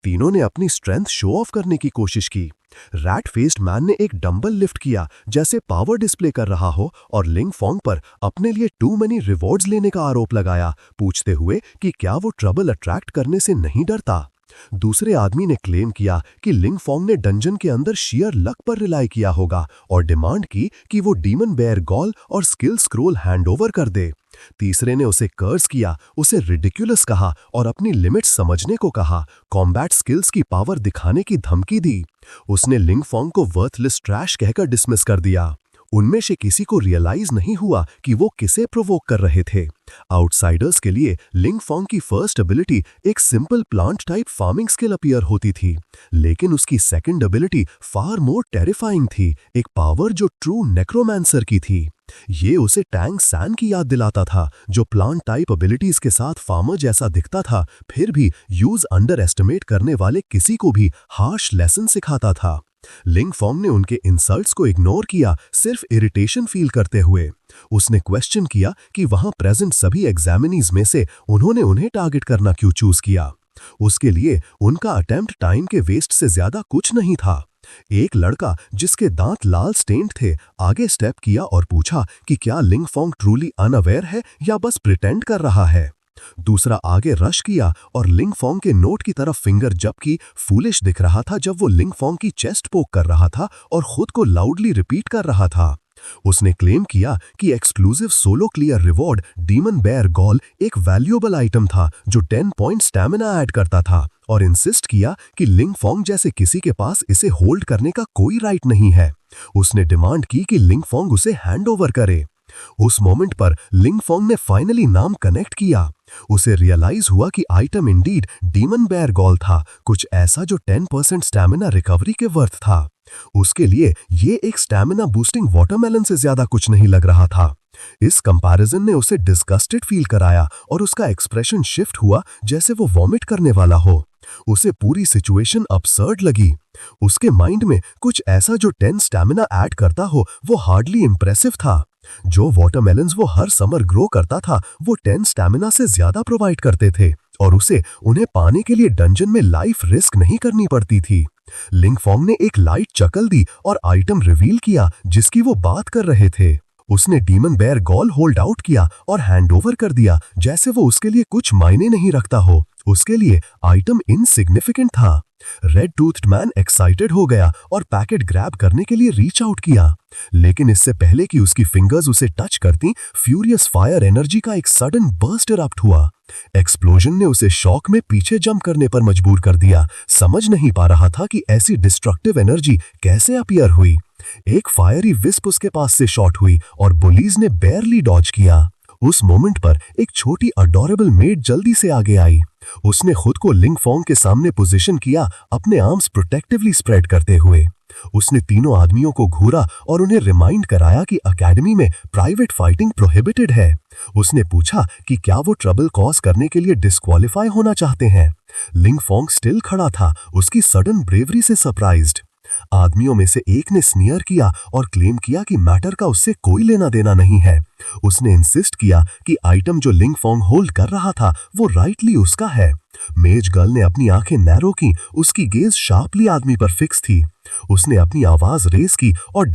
तीनों ने अपनी स्ट्रेंथ शो ऑफ करने की कोशिश की। रैट फेस्ड मैन ने एक डंबल लिफ्ट किया जैसे पावर डिस्प्ले कर रहा हो और लिंगफोंग पर अपने लिए टू मनी रिवॉर्ड्स लेने का आरोप लगाया, पूछते हुए कि क्या वो ट्रबल अट्रैक्ट करने से नहीं डरता। दूसरे आदमी ने क्लेम किया कि लिंगफोंग ने डंजन के अंदर शियर लक पर रिलाई किया होगा और डिमांड की कि वो डीमन बेयर गॉल और स्किल स्क्रोल हैंडओवर कर दे। तीसरे ने उसे कर्स किया, उसे रिडिकुलस कहा और अपनी लिमिट्स समझने को कहा, कॉम्बैट स्किल्स की पावर दिखाने की धमकी दी। उसने लिंगफोंग को वर्थलेस ट्रैश कहकर डिसमिस कर दिया। उनमें से किसी को रियलाइज नहीं हुआ कि वो किसे प्रोवोक कर रहे थे। आउटसाइडर्स के लिए लिंगफोंग की फर्स्ट एबिलिटी एक simple plant type farming skill appear होती थी, लेकिन उसकी सेकंड एबिलिटी फार मोर टेरिफाइंग थी, एक पावर जो ट्रू नेक्रोमांसर की थी। ये उसे टैंग सैन की याद दिलाता था, जो प्लांट टाइप एबिलिटीज के साथ फार्मर जैसा दिखता था, फिर भी यूज अंडर एस्टिमेट करने वाले किसी को भी हार्श लेसन सिखाता था। लिंगफोंग ने उनके इंसल्ट्स को इग्नोर किया, सिर्फ इरिटेशन फील करते हुए। उसने क्वेश्चन किया कि वहां प्रेजेंट सभी एग्जामिनीज में से उन्होंने उन्हें टारगेट करना क्यों चूज किया। उसके लिए उनका अटेम्प्ट टाइम के वेस्ट से ज्यादा कुछ नहीं था। एक लड़का जिसके दांत लाल स्टेन्ड थे आगे स्टेप किया और पूछा कि क्या लिंगफोंग ट्रूली अनअवेयर है या बस प्रिटेंड कर रहा है। दूसरा आगे रश किया और लिंग फोंग के नोट की तरफ फिंगर जबकि फूलिश दिख रहा था जब वो लिंग फोंग की चेस्ट पोक कर रहा था और खुद को लाउडली रिपीट कर रहा था। उसने क्लेम किया कि exclusive solo clear reward demon bear gall एक वैल्यूएबल आइटम था जो 10 पॉइंट स्टैमिना ऐड करता था और इंसिस्ट किया कि लिंग फोंग जैसे किसी के पास इसे होल्ड करने का कोई राइट नहीं है। उसने डिमांड की कि लिंग फोंग उसे हैंड ओवर करे। उस मोमेंट पर लिंग फोंग ने फाइनली नाम कनेक्ट किया। उसे रियलाइज हुआ कि item indeed demon bear gall था, कुछ ऐसा जो 10% स्टैमिना रिकवरी के वर्थ था। उसके लिए ये एक स्टैमिना बूस्टिंग वाटरमेलन से ज्यादा कुछ नहीं लग रहा था। इस कंपैरिजन ने उसे डिस्गस्टेड फील कराया और उसका एक्सप्रेशन शिफ्ट हुआ जैसे वो वॉमिट करने वाला हो। उसे पूरी सिचुएशन absurd लगी। उसके माइंड में कुछ ऐसा जो 10 स्टैमिना ऐड करता हो वो हार्डली इंप्रेसिव था। जो वाटरमेलन्स वो हर समर ग्रो करता था वो 10 स्टैमिना से ज्यादा प्रोवाइड करते थे और उसे उन्हें पाने के लिए डंजन में लाइफ रिस्क नहीं करनी पड़ती थी। लिंग फोंग ने एक लाइट चकल दी और आइटम रिवील किया जिसकी वो बात कर रहे थे। उसने demon bear gall hold out किया और हैंडओवर कर दिया जैसे वो उसके लिए कुछ मायने नहीं रखता हो। उसके लिए आइटम इनसिग्निफिकेंट था। रेड टूथड मैन एक्साइटेड हो गया और पैकेट ग्रैब करने के लिए रीच आउट किया, लेकिन इससे पहले कि उसकी फिंगर्स उसे टच करती, फ्यूरियस फायर एनर्जी का एक सडन बर्स्ट इरप्ट हुआ। एक्सप्लोजन ने उसे शॉक में पीछे जंप करने पर मजबूर कर दिया। समझ नहीं पा रहा था कि ऐसी डिस्ट्रक्टिव एनर्जी कैसे अपीयर हुई। एक फायरी विस्प उसके पास से शॉट हुई और बुलीज ने बेयरली डॉज किया। उस मोमेंट पर एक छोटी अडोरेबल मेड जल्दी से आगे आई। उसने खुद को लिंग फोंग के सामने पोजीशन किया, अपने आर्म्स प्रोटेक्टिवली स्प्रेड करते हुए। उसने तीनों आदमियों को घूरा और उन्हें रिमाइंड कराया कि एकेडमी में प्राइवेट फाइटिंग प्रोहिबिटेड है। उसने पूछा कि क्या वो ट्रबल कॉज करने के लिए डिस्क्वालीफाई होना चाहते हैं। लिंग फोंग स्टिल खड़ा था, उसकी सडन ब्रेवरी से सरप्राइज्ड। आदमियों में से एक ने स्नियर किया और क्लेम किया कि मैटर का उससे कोई लेना देना नहीं है। उसने इंसिस्ट किया कि आइटम जो लिंग फोंग होल्ड कर रहा था वो राइटली उसका है। मेज गर्ल ने अपनी आंखें नैरो की, उसकी गेज शार्पली आदमी पर फिक्स थी। उसने अपनी आवाज रेस की और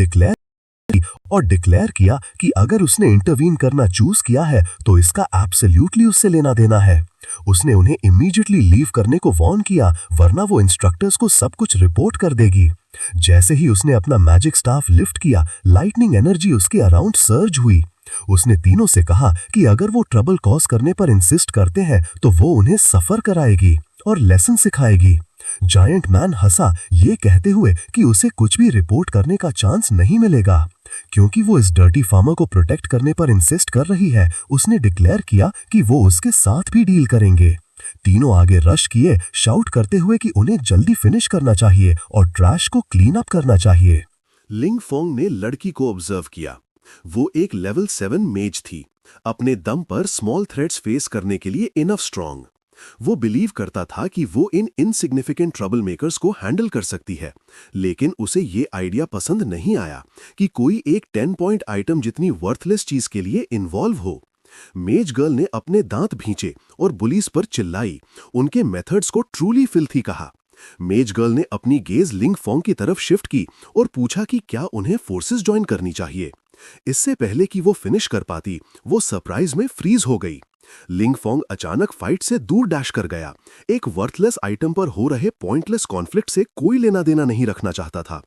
डिक्लेयर किया कि अगर उसने इंटरवीन करना चूज किया है तो इसका एब्सोल्युटली उससे लेना देना है। उसने उन्हें इमीडिएटली लीव करने को वार्न किया, वरना वो इंस्ट्रक्टर्स को सब कुछ रिपोर्ट कर देगी। जैसे ही उसने अपना मैजिक स्टाफ लिफ्ट किया, लाइटनिंग एनर्जी उसके अराउंड सर्ज हुई। उसने तीनों से कहा कि अगर वो ट्रबल कॉज करने पर इंसिस्ट करते हैं तो वो उन्हें सफर कराएगी और लेसन सिखाएगी। जायंट मैन हंसा, ये कहते हुए कि उसे कुछ भी रिपोर्ट करने का चांस नहीं मिलेगा। क्योंकि वो इस डर्टी फार्मर को प्रोटेक्ट करने पर इंसिस्ट कर रही है, उसने डिक्लेयर किया कि वो उसके साथ भी डील करेंगे। तीनों आगे रश किए, शाउट करते हुए कि उन्हें जल्दी फिनिश करना चाहिए और ट्रैश को क्लीन अप करना चाहिए। लिंग फोंग ने लड़की को ऑब्जर्व किया। वो एक लेवल 7 मेज थी, अपने दम पर स्मॉल थ्रेट्स फेस करने के लिए इनफ स्ट्रॉन्ग। वो बिलीव करता था कि वो इन इनसिग्निफिकेंट ट्रबल मेकर्स को हैंडल कर सकती है, लेकिन उसे ये आइडिया पसंद नहीं आया कि कोई एक 10 पॉइंट आइटम जितनी वर्थलेस चीज के लिए इन्वॉल्व हो। मेज गर्ल ने अपने दांत भींचे और बुलीज पर चिल्लाई, उनके मेथड्स को ट्रूली फिल्थी कहा। मेज गर्ल ने अपनी गेज लिंग फोंग की तरफ शिफ्ट की और पूछा कि क्या उन्हें फोर्सेस ज्वाइन करनी चाहिए। इससे पहले कि वो फिनिश कर पाती, वो सरप्राइज में फ्रीज हो गई। लिंग फोंग अचानक फाइट से दूर डैश कर गया। एक वर्थलेस आइटम पर हो रहे पॉइंटलेस कॉन्फ्लिक्ट से कोई लेना देना नहीं रखना चाहता था।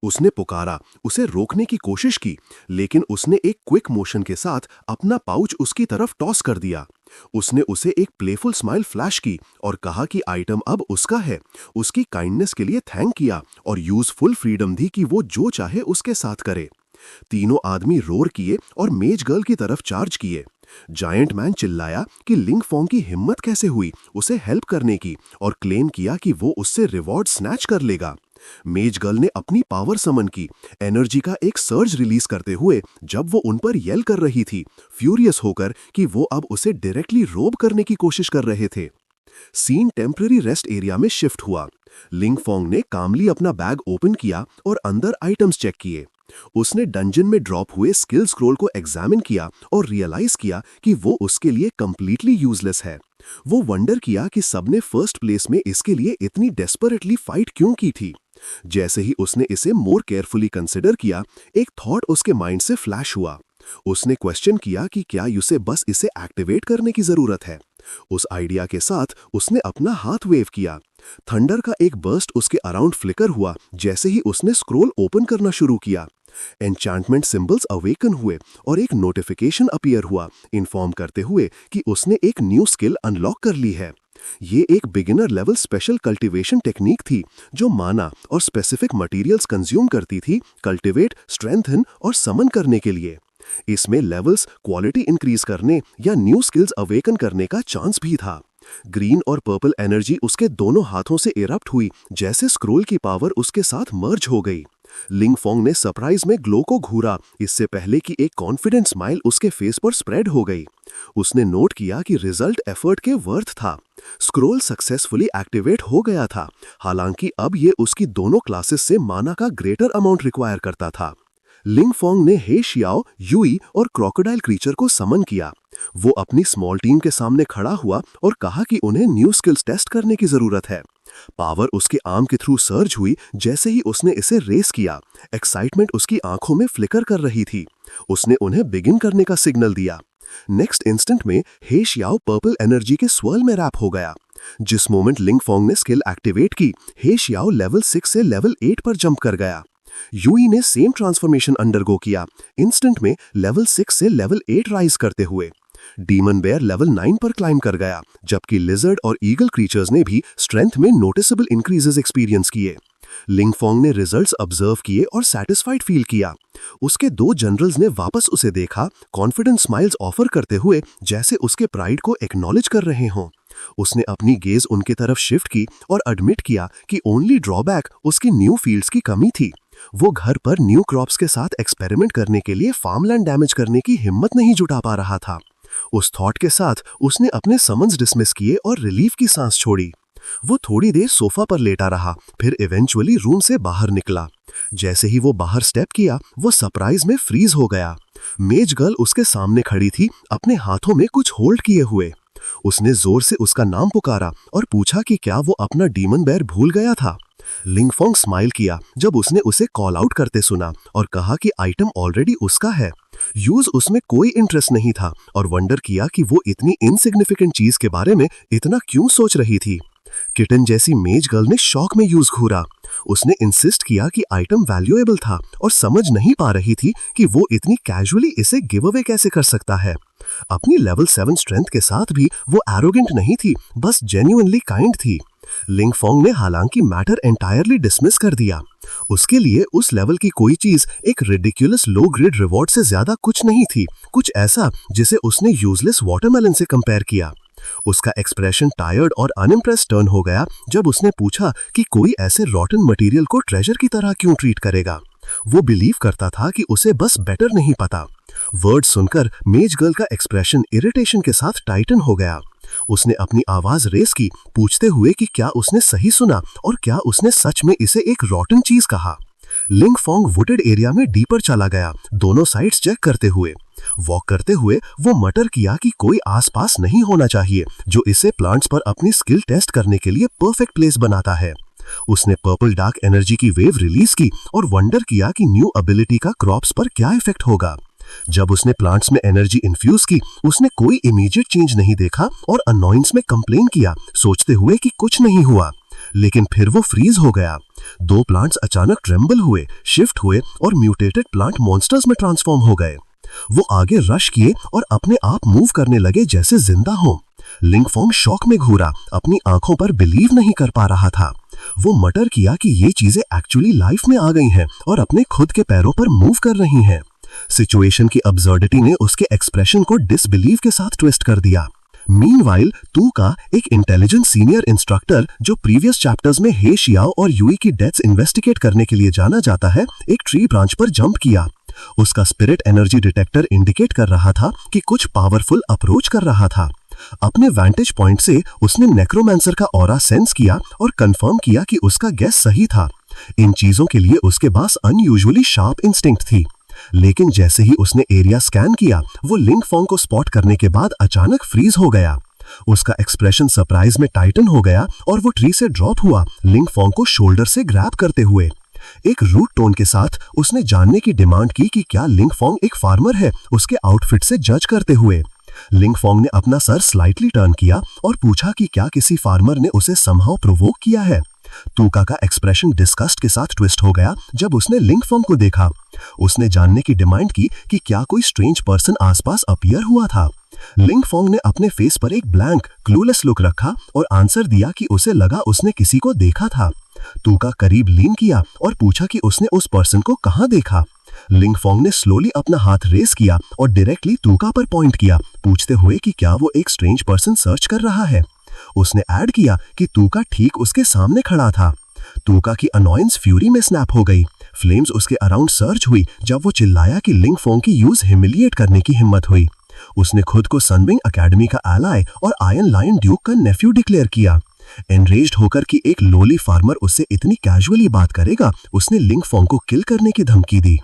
उसने पुकारा, उसे रोकने की कोशिश की, लेकिन उसने एक क्विक मोशन के साथ अपना पाउच उसकी तरफ टॉस कर दिया। उसने उसे एक प्लेफुल स्माइल फ्लैश की और कहा कि आइटम अब उसका है। उसकी काइंडनेस के लिए थैंक किया और यूजफुल फ्रीडम दी कि वो जो चाहे उसके साथ करे। तीनों आदमी रोर किए और मेज गर्ल की तरफ चार्ज किए। जायंट मैन चिल्लाया कि लिंग फोंग की हिम्मत कैसे हुई उसे हेल्प करने की और क्लेम किया कि वो उससे रिवॉर्ड स्नैच कर लेगा। मेज गर्ल ने अपनी पावर समन की, एनर्जी का एक सर्ज रिलीज करते हुए जब वो उन पर येल कर रही थी, फ्यूरियस होकर कि वो अब उसे डायरेक्टली रोब करने की कोशिश कर रहे थे। सीन टेम्पररी रेस्ट एरिया में शिफ्ट हुआ। लिंग फोंग ने कामली अपना बैग ओपन किया और अंदर आइटम्स चेक किए। उसने डंजन में ड्रॉप हुए स्किल स्क्रोल को एग्जामिन किया और रियलाइज किया कि वो उसके लिए कंप्लीटली यूजलेस है। वो वंडर किया कि सबने फर्स्ट प्लेस में इसके लिए इतनी डेस्परेटली फाइट क्यों की थी। जैसे ही उसने इसे मोर केयरफुली कंसिडर किया, एक थॉट उसके माइंड से फ्लैश हुआ। उसने क्वेश्चन किया कि क्या उसे बस इसे एक्टिवेट करने की जरूरत है। उस आइडिया के साथ उसने अपना हाथ वेव किया। थंडर का एक बर्स्ट उसके अराउंड फ्लिकर हुआ जैसे ही उसने स्क्रोल ओपन करना शुरू किया। एन्चांटमेंट सिंबल्स अवेकन हुए और एक नोटिफिकेशन अपीयर हुआ, इन्फॉर्म करते हुए कि उसने एक न्यू स्किल अनलॉक कर ली है। ये एक beginner level special cultivation technique थी जो माना और स्पेसिफिक मटेरियल्स कंज्यूम करती थी कल्टीवेट, स्ट्रेंथन और समन करने के लिए। इसमें लेवल्स, क्वालिटी इंक्रीज करने या न्यू स्किल्स अवेकन करने का चांस भी था। ग्रीन और पर्पल एनर्जी उसके दोनों हाथों से इरप्ट हुई जैसे स्क्रोल की पावर उसके साथ मर्ज हो गई। लिंगफोंग ने सरप्राइज में ग्लो को घूरा, इससे पहले कि एक कॉन्फिडेंट स्माइल उसके फेस पर स्प्रेड हो गई। उसने नोट किया कि रिजल्ट एफर्ट के वर्थ था। स्क्रोल सक्सेसफुली एक्टिवेट हो गया था, हालांकि अब ये उसकी दोनों क्लासेस से माना का ग्रेटर अमाउंट रिक्वायर करता था। लिंगफोंग ने हे शियाओ, यूई और क्रोकोडाइल क्रीचर को समन किया। वो अपनी स्मॉल टीम के सामने खड़ा हुआ और कहा कि उन्हें न्यू स्किल्स टेस्ट करने की जरूरत है। पावर उसके आर्म के थ्रू सर्ज हुई जैसे ही उसने इसे रेस किया। एक्साइटमेंट उसकी आंखों में फ्लिकर कर रही थी। उसने उन्हें बिगिन करने का सिग्नल दिया। नेक्स्ट इंस्टेंट में हे शियाओ पर्पल एनर्जी के स्वर्ल में रैप हो गया। जिस मोमेंट लिंगफोंग ने स्किल एक्टिवेट की, हे शियाओ लेवल 6 से लेवल 8 पर जंप कर गया। यूई ने सेम ट्रांसफॉर्मेशन अंडरगो किया, इंस्टेंट में लेवल 6 से लेवल 8 राइज करते हुए। डीमन बेयर लेवल 9 पर क्लाइम कर गया, जबकि लिजर्ड और ईगल क्रीचर्स ने भी स्ट्रेंथ में नोटिसेबल इंक्रीजेस एक्सपीरियंस किए। लिंगफोंग ने रिजल्ट्स ऑब्जर्व किए और सैटिस्फाइड फील किया। उसके दो जनरल्स ने वापस उसे देखा, कॉन्फिडेंट स्माइल्स ऑफर करते हुए जैसे उसके प्राइड को एक्नॉलेज कर रहे हों। उसने अपनी गेज उनके तरफ शिफ्ट की और एडमिट किया कि ओनली ड्रॉबैक उसकी न्यू फील्ड्स की कमी थी। वो घर पर न्यू क्रॉप्स के साथ एक्सपेरिमेंट करने के लिए फार्मलैंड डैमेज करने की हिम्मत नहीं जुटा पा रहा था। उस थॉट के साथ उसने अपने समन्स डिसमिस किए और रिलीफ की सांस छोड़ी। वो थोड़ी देर सोफा पर लेटा रहा, फिर इवेंचुअली रूम से बाहर निकला। जैसे ही वो बाहर स्टेप किया, वो सरप्राइज में फ्रीज हो गया। मेज गर्ल उसके सामने खड़ी थी, अपने हाथों में कुछ होल्ड किए हुए। उसने जोर से उसका नाम पुकारा और पूछा कि क्या वो अपना डीमन बेयर भूल गया था। लिंगफोंग स्माइल किया जब उसने उसे कॉल आउट करते सुना और कहा कि आइटम ऑलरेडी उसका है। यूज उसमें कोई इंटरेस्ट नहीं था और वंडर किया कि वो इतनी इनसिग्निफिकेंट चीज के बारे में इतना क्यों सोच रही थी। किटन जैसी मेज गर्ल ने शॉक में यूज घूरा। उसने इंसिस्ट किया कि आइटम वैल्यूएबल था और समझ नहीं पा रही थी कि वो इतनी कैजुअली इसे गिव अवे कैसे कर सकता है। अपनी लेवल 7 स्ट्रेंथ के साथ भी वो एरोगेंट नहीं थी, बस जेन्युइनली काइंड थी। लिंगफोंग ने हालांकि मैटर एंटायरली डिसमिस कर दिया। उसके लिए उस लेवल की कोई चीज एक रिडिक्युलस लो ग्रेड रिवॉर्ड से ज्यादा कुछ नहीं थी, कुछ ऐसा जिसे उसने यूजलेस वाटरमेलन से कंपेयर किया। उसका एक्सप्रेशन टायर्ड और अनइम्प्रेस्ड टर्न हो गया जब उसने पूछा कि कोई ऐसे रॉटन मटेरियल को ट्रेजर की तरह क्यों ट्रीट करेगा। वो बिलीव करता था कि उसे बस बेटर नहीं पता। वर्ड सुनकर मेज गर्ल का एक्सप्रेशन इरिटेशन के साथ टाइटन हो गया। उसने अपनी आवाज रेस की, पूछते हुए कि क्या उसने सही सुना और क्या उसने सच में इसे एक रॉटन चीज कहा। लिंगफोंग वुडेड एरिया में डीपर चला गया, दोनों साइड्स चेक करते हुए। वॉक करते हुए वो मटर किया कि कोई आसपास नहीं होना चाहिए जो इसे प्लांट्स पर अपनी स्किल टेस्ट करने के लिए परफेक्ट प्लेस बनाता है। उसने पर्पल डार्क एनर्जी की वेव रिलीज की और वंडर किया कि न्यू एबिलिटी का क्रॉप्स पर क्या इफेक्ट होगा। जब उसने प्लांट्स में एनर्जी इन्फ्यूज की, उसने कोई इमीडिएट चेंज नहीं देखा और अनॉयंस में कंप्लेन किया, सोचते हुए कि कुछ नहीं हुआ। लेकिन फिर वो फ्रीज हो गया। दो प्लांट्स अचानक ट्रेम्बल हुए, शिफ्ट हुए और म्यूटेटेड प्लांट मॉन्स्टर्स में ट्रांसफॉर्म हो गए। वो आगे रश किए और अपने आप मूव करने लगे जैसे जिंदा हो। लिंगफोंग शॉक में घूरा, अपनी आंखों पर बिलीव नहीं कर पा रहा था। वो मटर किया कि ये चीजें एक्चुअली लाइफ में आ गई हैं और अपने खुद के पैरों पर मूव कर रही हैं। सिचुएशन की अब्सर्डिटी ने उसके एक्सप्रेशन को डिसबिलीव के साथ ट्विस्ट कर दिया। मीनवाइल तू का एक इंटेलिजेंट सीनियर इंस्ट्रक्टर जो प्रीवियस चैप्टर्स में हे शियाओ और यूई की डेथ्स इन्वेस्टिगेट करने के लिए जाना जाता है, एक ट्री ब्रांच पर जंप किया। उसका स्पिरिट एनर्जी डिटेक्टर इंडिकेट कर रहा था कि कुछ पावरफुल अप्रोच कर रहा था। अपने वैंटेज पॉइंट से उसने नेक्रोमैंसर का ऑरा सेंस किया और कंफर्म किया कि उसका गेस सही था। इन चीजों के लिए उसके पास अनयूजुअली शार्प इंस्टिंक्ट थी। लेकिन जैसे ही उसने एरिया स्कैन किया, वो लिंगफोंग को स्पॉट करने के बाद अचानक फ्रीज हो गया। उसका एक्सप्रेशन सरप्राइज में टाइटन हो गया और वो ट्री से ड्रॉप हुआ, लिंगफोंग को शोल्डर से ग्रैब करते हुए। एक रूट टोन के साथ उसने जानने की डिमांड की कि क्या लिंगफोंग एक फार्मर है, उसके आउटफिट से जज करते हुए। लिंग फोंग ने अपना सर स्लाइटली टर्न किया और पूछा कि क्या किसी फार्मर ने उसे समहाउ प्रोवोक किया है। तूका का एक्सप्रेशन डिस्गस्ट के साथ ट्विस्ट हो गया जब उसने लिंग फोंग को देखा। उसने जानने की डिमांड की कि क्या कोई स्ट्रेंज पर्सन आसपास अपीयर हुआ था। लिंग फोंग ने अपने फेस पर एक ब्लैंक क्लूलेस लुक रखा और आंसर दिया कि उसे लगा उसने किसी को देखा था। तूका करीब लीन किया और पूछा कि उसने उस पर्सन को कहां देखा। लिंग फोंग ने स्लोली अपना हाथ रेस किया और डायरेक्टली तूका पर पॉइंट किया, पूछते हुए कि क्या वो एक स्ट्रेंज पर्सन सर्च कर रहा है। उसने ऐड किया कि तूका ठीक उसके सामने खड़ा था। तूका की अनॉयंस फ्यूरी में स्नैप हो गई। फ्लेम्स उसके अराउंड सर्च हुई जब वो चिल्लाया कि लिंग फोंग की यूज ह्यूमिलिएट करने की हिम्मत हुई। उसने खुद को सनविंग एकेडमी का एलाय और आयरन लायन ड्यूक का नेफ्यू डिक्लेयर किया। एनरेज्ड होकर कि एक लोली फार्मर उससे इतनी कैजुअली बात करेगा, उसने लिंग फोंग को किल करने की धमकी दी।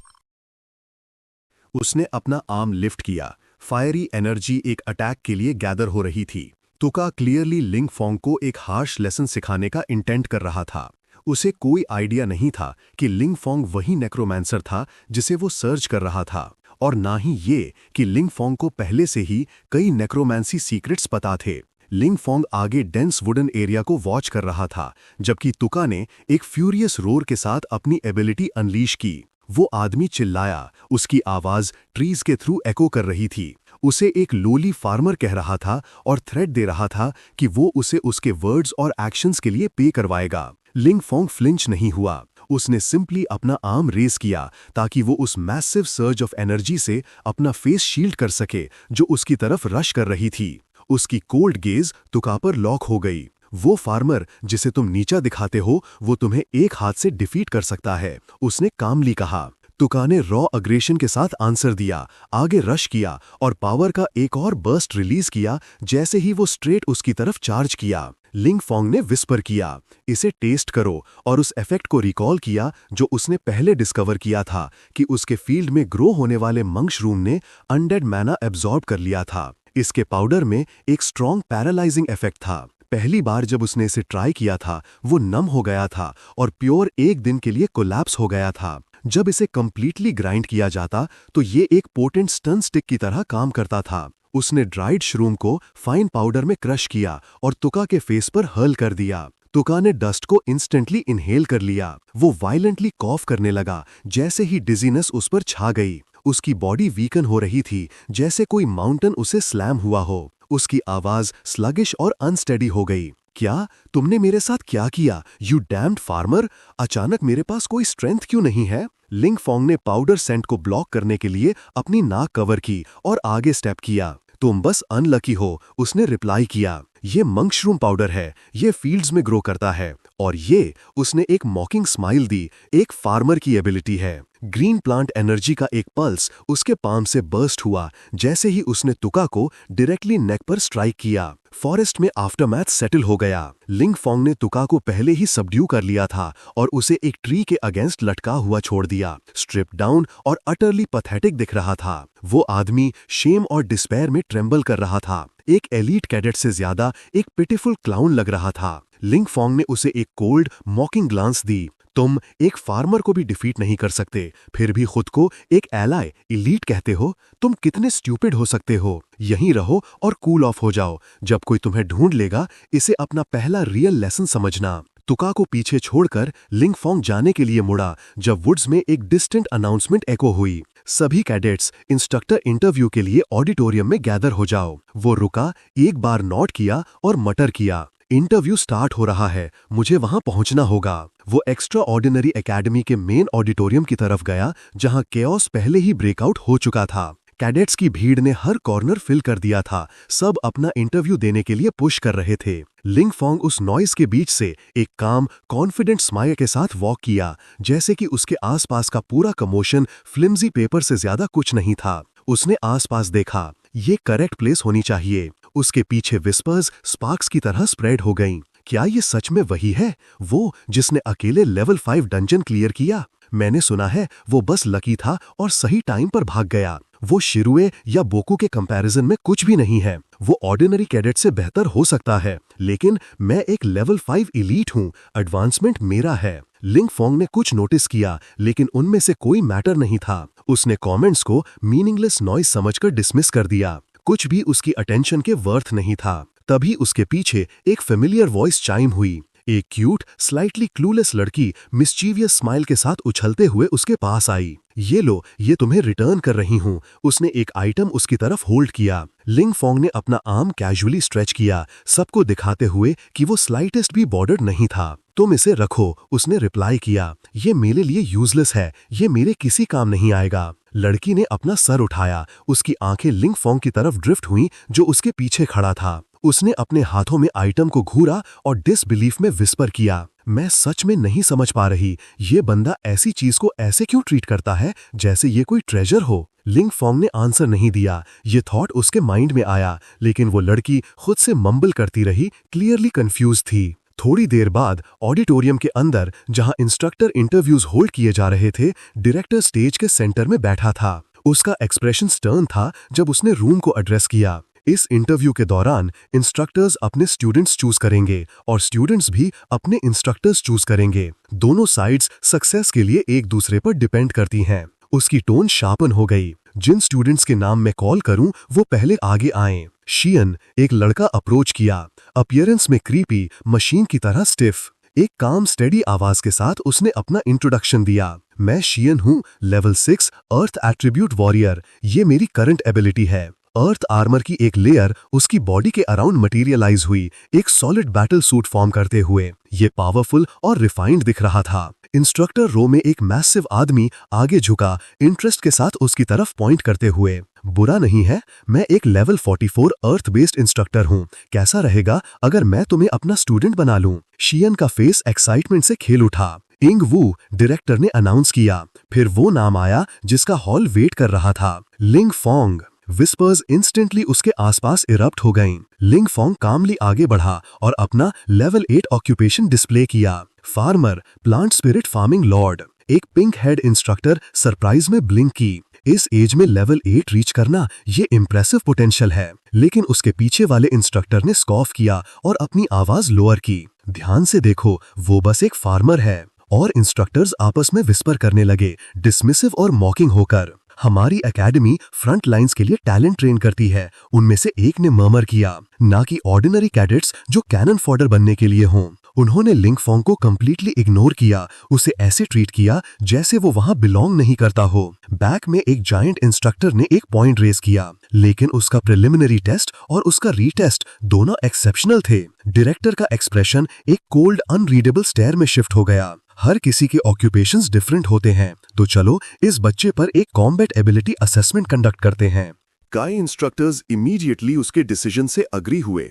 उसने अपना आर्म लिफ्ट किया। फायरी एनर्जी एक अटैक के लिए गैदर हो रही थी। तुका क्लियरली लिंग फोंग को एक हार्श लेसन सिखाने का इंटेंट कर रहा था। उसे कोई आइडिया नहीं था कि लिंग फोंग वही नेक्रोमैंसर था जिसे वो सर्च कर रहा था, और ना ही ये कि लिंग फोंग को पहले से ही कई नेक्रोमैंसी सीक्रेट्स पता थे। लिंग फोंग आगे डेंस वुडन एरिया को वॉच कर रहा था, जबकि तुका ने एक फ्यूरियस रोर के साथ अपनी एबिलिटी अनलीश की। वो आदमी चिल्लाया, उसकी आवाज ट्रीज के थ्रू एको कर रही थी। उसे एक लोली फार्मर कह रहा था और थ्रेट दे रहा था कि वो उसे उसके वर्ड्स और एक्शंस के लिए पे करवाएगा। लिंग फोंग फ्लिंच नहीं हुआ। उसने सिंपली अपना आर्म रेस किया ताकि वो उस मैसिव सर्ज ऑफ एनर्जी से अपना फेस शील्ड कर सके जो उसकी तरफ रश कर रही थी। उसकी कोल्ड गेज तुका पर लॉक हो गई। वो फार्मर जिसे तुम नीचा दिखाते हो, वो तुम्हें एक हाथ से डिफीट कर सकता है, उसने कामली कहा। तुका ने रॉ अग्रेशन के साथ आंसर दिया, आगे रश किया और पावर का एक और बर्स्ट रिलीज किया जैसे ही वो स्ट्रेट उसकी तरफ चार्ज किया। लिंग फोंग ने विस्पर किया, इसे टेस्ट करो, और उस इफेक्ट को रिकॉल किया जो उसने पहले डिस्कवर किया था कि उसके फील्ड में ग्रो होने वाले मशरूम ने अनडेड मैना एब्जॉर्ब कर लिया था। इसके पाउडर में एक स्ट्रॉन्ग पैरालाइजिंग इफेक्ट था। पहली बार जब उसने इसे ट्राई किया था, वो नम हो गया था और प्योर एक दिन के लिए कोलैप्स हो गया था। जब इसे कंप्लीटली ग्राइंड किया जाता तो ये एक पोटेंट स्टन स्टिक की तरह काम करता था। उसने ड्राइड श्रूम को फाइन पाउडर में क्रश किया और तुका के फेस पर हर्ल कर दिया। तुका ने डस्ट को इंस्टेंटली इनहेल कर लिया। वो वायलेंटली कॉफ करने लगा जैसे ही डिजीनेस उस पर छा गई। उसकी बॉडी वीकन हो रही थी जैसे कोई माउंटेन उसे स्लैम हुआ हो। उसकी आवाज स्लगिश और अनस्टेडी हो गई। क्या तुमने मेरे साथ क्या किया, यू डैम्ड फार्मर? अचानक मेरे पास कोई स्ट्रेंथ क्यों नहीं है? लिंग फोंग ने पाउडर सेंट को ब्लॉक करने के लिए अपनी नाक कवर की और आगे स्टेप किया। तुम बस अनलकी हो, उसने रिप्लाई किया। ये मशरूम पाउडर है, ये फील्ड्स में ग्रो करता है, और ये, उसने एक मॉकिंग स्माइल दी, एक फार्मर की एबिलिटी है। ग्रीन प्लांट एनर्जी का एक पल्स उसके पाम से बर्स्ट हुआ जैसे ही उसने तुका को डायरेक्टली नेक पर स्ट्राइक किया। फॉरेस्ट में आफ्टरमैथ सेटल हो गया। लिंग फोंग ने तुका को पहले ही सबड्यू कर लिया था और उसे एक ट्री के अगेंस्ट लटका हुआ छोड़ दिया। स्ट्रिप डाउन और अटरली पैथेटिक दिख रहा था। वो आदमी शेम और डिस्पेयर में ट्रेम्बल कर रहा था। एक एलीट कैडेट से ज्यादा एक पिटिफुल क्लाउन लग रहा था। लिंग फोंग ने उसे एक कोल्ड मॉकिंग ग्लांस दी। तुम एक फार्मर को भी डिफीट नहीं कर सकते, फिर भी खुद को एक एलाय, इलीट कहते हो? तुम कितने स्टूपिड हो सकते हो? यहीं रहो और कूल ऑफ हो जाओ। जब कोई तुम्हें ढूंढ लेगा, इसे अपना पहला रियल लेसन समझना। तुका को पीछे छोड़कर लिंग फोंग जाने के लिए मुड़ा जब वुड्स में एक डिस्टेंट अनाउंसमेंट एको हुई। सभी कैडेट्स इंस्ट्रक्टर इंटरव्यू के लिए ऑडिटोरियम में गैदर हो जाओ। वो रुका, एक बार नॉट किया और मटर किया। इंटरव्यू स्टार्ट हो रहा है, मुझे वहां पहुंचना होगा। वो एक्स्ट्रा ऑर्डिनरी एकेडमी के मेन ऑडिटोरियम की तरफ गया जहां केओस पहले ही ब्रेकआउट हो चुका था। कैडेट्स की भीड़ ने हर कॉर्नर फिल कर दिया था। सब अपना इंटरव्यू देने के लिए पुश कर रहे थे। लिंग फोंग उस नॉइस के बीच से एक काम कॉन्फिडेंट स्माइल के साथ वॉक किया जैसे कि उसके आसपास का पूरा कमोशन फ्लिम्जी पेपर से ज्यादा कुछ नहीं था। उसने आसपास देखा, ये करेक्ट प्लेस होनी चाहिए। उसके पीछे विस्पर्स स्पार्क्स की तरह स्प्रेड हो गईं। क्या ये सच में वही है, वो जिसने अकेले लेवल 5 डंजन क्लियर किया? मैंने सुना है वो बस लकी था और सही टाइम पर भाग गया। वो शिरुए या बोकू के कंपैरिजन में कुछ भी नहीं है। वो ऑर्डिनरी कैडेट से बेहतर हो सकता है, लेकिन मैं एक लेवल 5 इलीट हूँ, एडवांसमेंट मेरा है। लिंग फोंग ने कुछ नोटिस किया, लेकिन उनमें से कोई मैटर नहीं था। उसने कमेंट्स को मीनिंगलेस नॉइस समझकर डिसमिस कर दिया। कुछ भी उसकी अटेंशन के वर्थ नहीं था। तभी उसके पीछे एक फेमिलियर वॉइस चाइम हुई। एक क्यूट, स्लाइटली क्लूलेस लड़की मिस्चीवियस स्माइल के साथ उछलते हुए उसके पास आई। ये लो, ये तुम्हें रिटर्न कर रही हूँ। उसने एक आइटम उसकी तरफ होल्ड किया। लिंग फोंग ने अपना आर्म कैजुअली स्ट्रेच किया, सबको दिखाते हुए कि वो स्लाइटेस्ट भी बॉर्डर्ड नहीं था। तुम इसे रखो, उसने रिप्लाई किया। ये मेरे लिए यूजलेस है, ये मेरे किसी काम नहीं आएगा। लड़की ने अपना सर उठाया। उसकी आंखें लिंग फोंग की तरफ ड्रिफ्ट हुईं, जो उसके पीछे खड़ा था। उसने अपने हाथों में आइटम को घूरा और डिसबिलीफ में विस्पर किया, मैं सच में नहीं समझ पा रही, ये बंदा ऐसी चीज को ऐसे क्यों ट्रीट करता है जैसे ये कोई ट्रेजर हो। लिंग फोंग ने आंसर नहीं दिया। ये थॉट उसके माइंड में आया, लेकिन वो लड़की खुद से मम्बल करती रही, क्लियरली कंफ्यूज थी। थोड़ी देर बाद ऑडिटोरियम के अंदर, जहां इंस्ट्रक्टर इंटरव्यूज होल्ड किए जा रहे थे, डायरेक्टर स्टेज के सेंटर में बैठा था। उसका एक्सप्रेशन स्टर्न था जब उसने रूम को एड्रेस किया। इस इंटरव्यू के दौरान इंस्ट्रक्टर्स अपने स्टूडेंट्स चूज करेंगे और स्टूडेंट्स भी अपने इंस्ट्रक्टर्स चूज करेंगे। दोनों साइड्स सक्सेस के लिए एक दूसरे पर डिपेंड करती हैं। उसकी टोन शार्पन हो गई। जिन स्टूडेंट्स के नाम मैं कॉल करूं वो पहले आगे आएं। शियन, एक लड़का अप्रोच किया, अपीयरेंस में क्रीपी, मशीन की तरह स्टिफ। एक काम स्टेडी आवाज के साथ उसने अपना इंट्रोडक्शन दिया। मैं शियन हूं, लेवल 6 अर्थ एट्रीब्यूट वॉरियर। ये मेरी करंट एबिलिटी है। अर्थ आर्मर की एक लेयर उसकी बॉडी के अराउंड मटेरियलाइज हुई, एक सॉलिड बैटल सूट फॉर्म करते हुए। ये पावरफुल और रिफाइंड दिख रहा था। इंस्ट्रक्टर रो में एक मैसिव आदमी आगे झुका, इंटरेस्ट के साथ उसकी तरफ पॉइंट करते हुए। बुरा नहीं है, मैं एक लेवल 44 अर्थ बेस्ड इंस्ट्रक्टर हूँ। कैसा रहेगा अगर मैं तुम्हें अपना स्टूडेंट बना लूं? शियन का फेस एक्साइटमेंट से खेल उठा। इंग वू, डायरेक्टर ने अनाउंस किया। फिर वो नाम आया जिसका हॉल वेट कर रहा था, लिंग फोंग। विस्पर्स इंस्टेंटली उसके आसपास इरप्ट हो गईं। लिंग फोंग कामली आगे बढ़ा और अपना लेवल 8 ऑक्यूपेशन डिस्प्ले किया, farmer, plant spirit farming Lord. एक पिंक हेड इंस्ट्रक्टर सरप्राइज में ब्लिंक की। इस एज में लेवल 8 रीच करना ये इम्प्रेसिव पोटेंशियल है। लेकिन उसके पीछे वाले इंस्ट्रक्टर ने स्कॉफ किया और अपनी आवाज लोअर की। ध्यान से देखो, वो बस एक फार्मर है। और इंस्ट्रक्टर्स आपस में विस्पर करने लगे, डिसमिसिव और मॉकिंग होकर। हमारी एकेडमी फ्रंट लाइंस के लिए टैलेंट ट्रेन करती है, उनमें से एक ने मर्मर किया, ना कि ऑर्डिनरी कैडेट्स जो कैनन फॉडर बनने के लिए हों। उन्होंने लिंग फोंग को कंप्लीटली इग्नोर किया, उसे ऐसे ट्रीट किया जैसे वो वहां बिलोंग नहीं करता हो। बैक में एक जायंट इंस्ट्रक्टर ने एक पॉइंट रेज किया, लेकिन उसका प्रिलिमिनरी टेस्ट और उसका रीटेस्ट दोनों एक्सेप्शनल थे। डायरेक्टर का एक्सप्रेशन एक कोल्ड अनरीडेबल स्टेयर में शिफ्ट हो गया। हर किसी के ऑक्यूपेशंस डिफरेंट होते हैं, तो चलो इस बच्चे पर एक कॉम्बैट एबिलिटी असेसमेंट कंडक्ट करते हैं। कई इंस्ट्रक्टर्स इमीडिएटली उसके डिसीजन से अग्री हुए।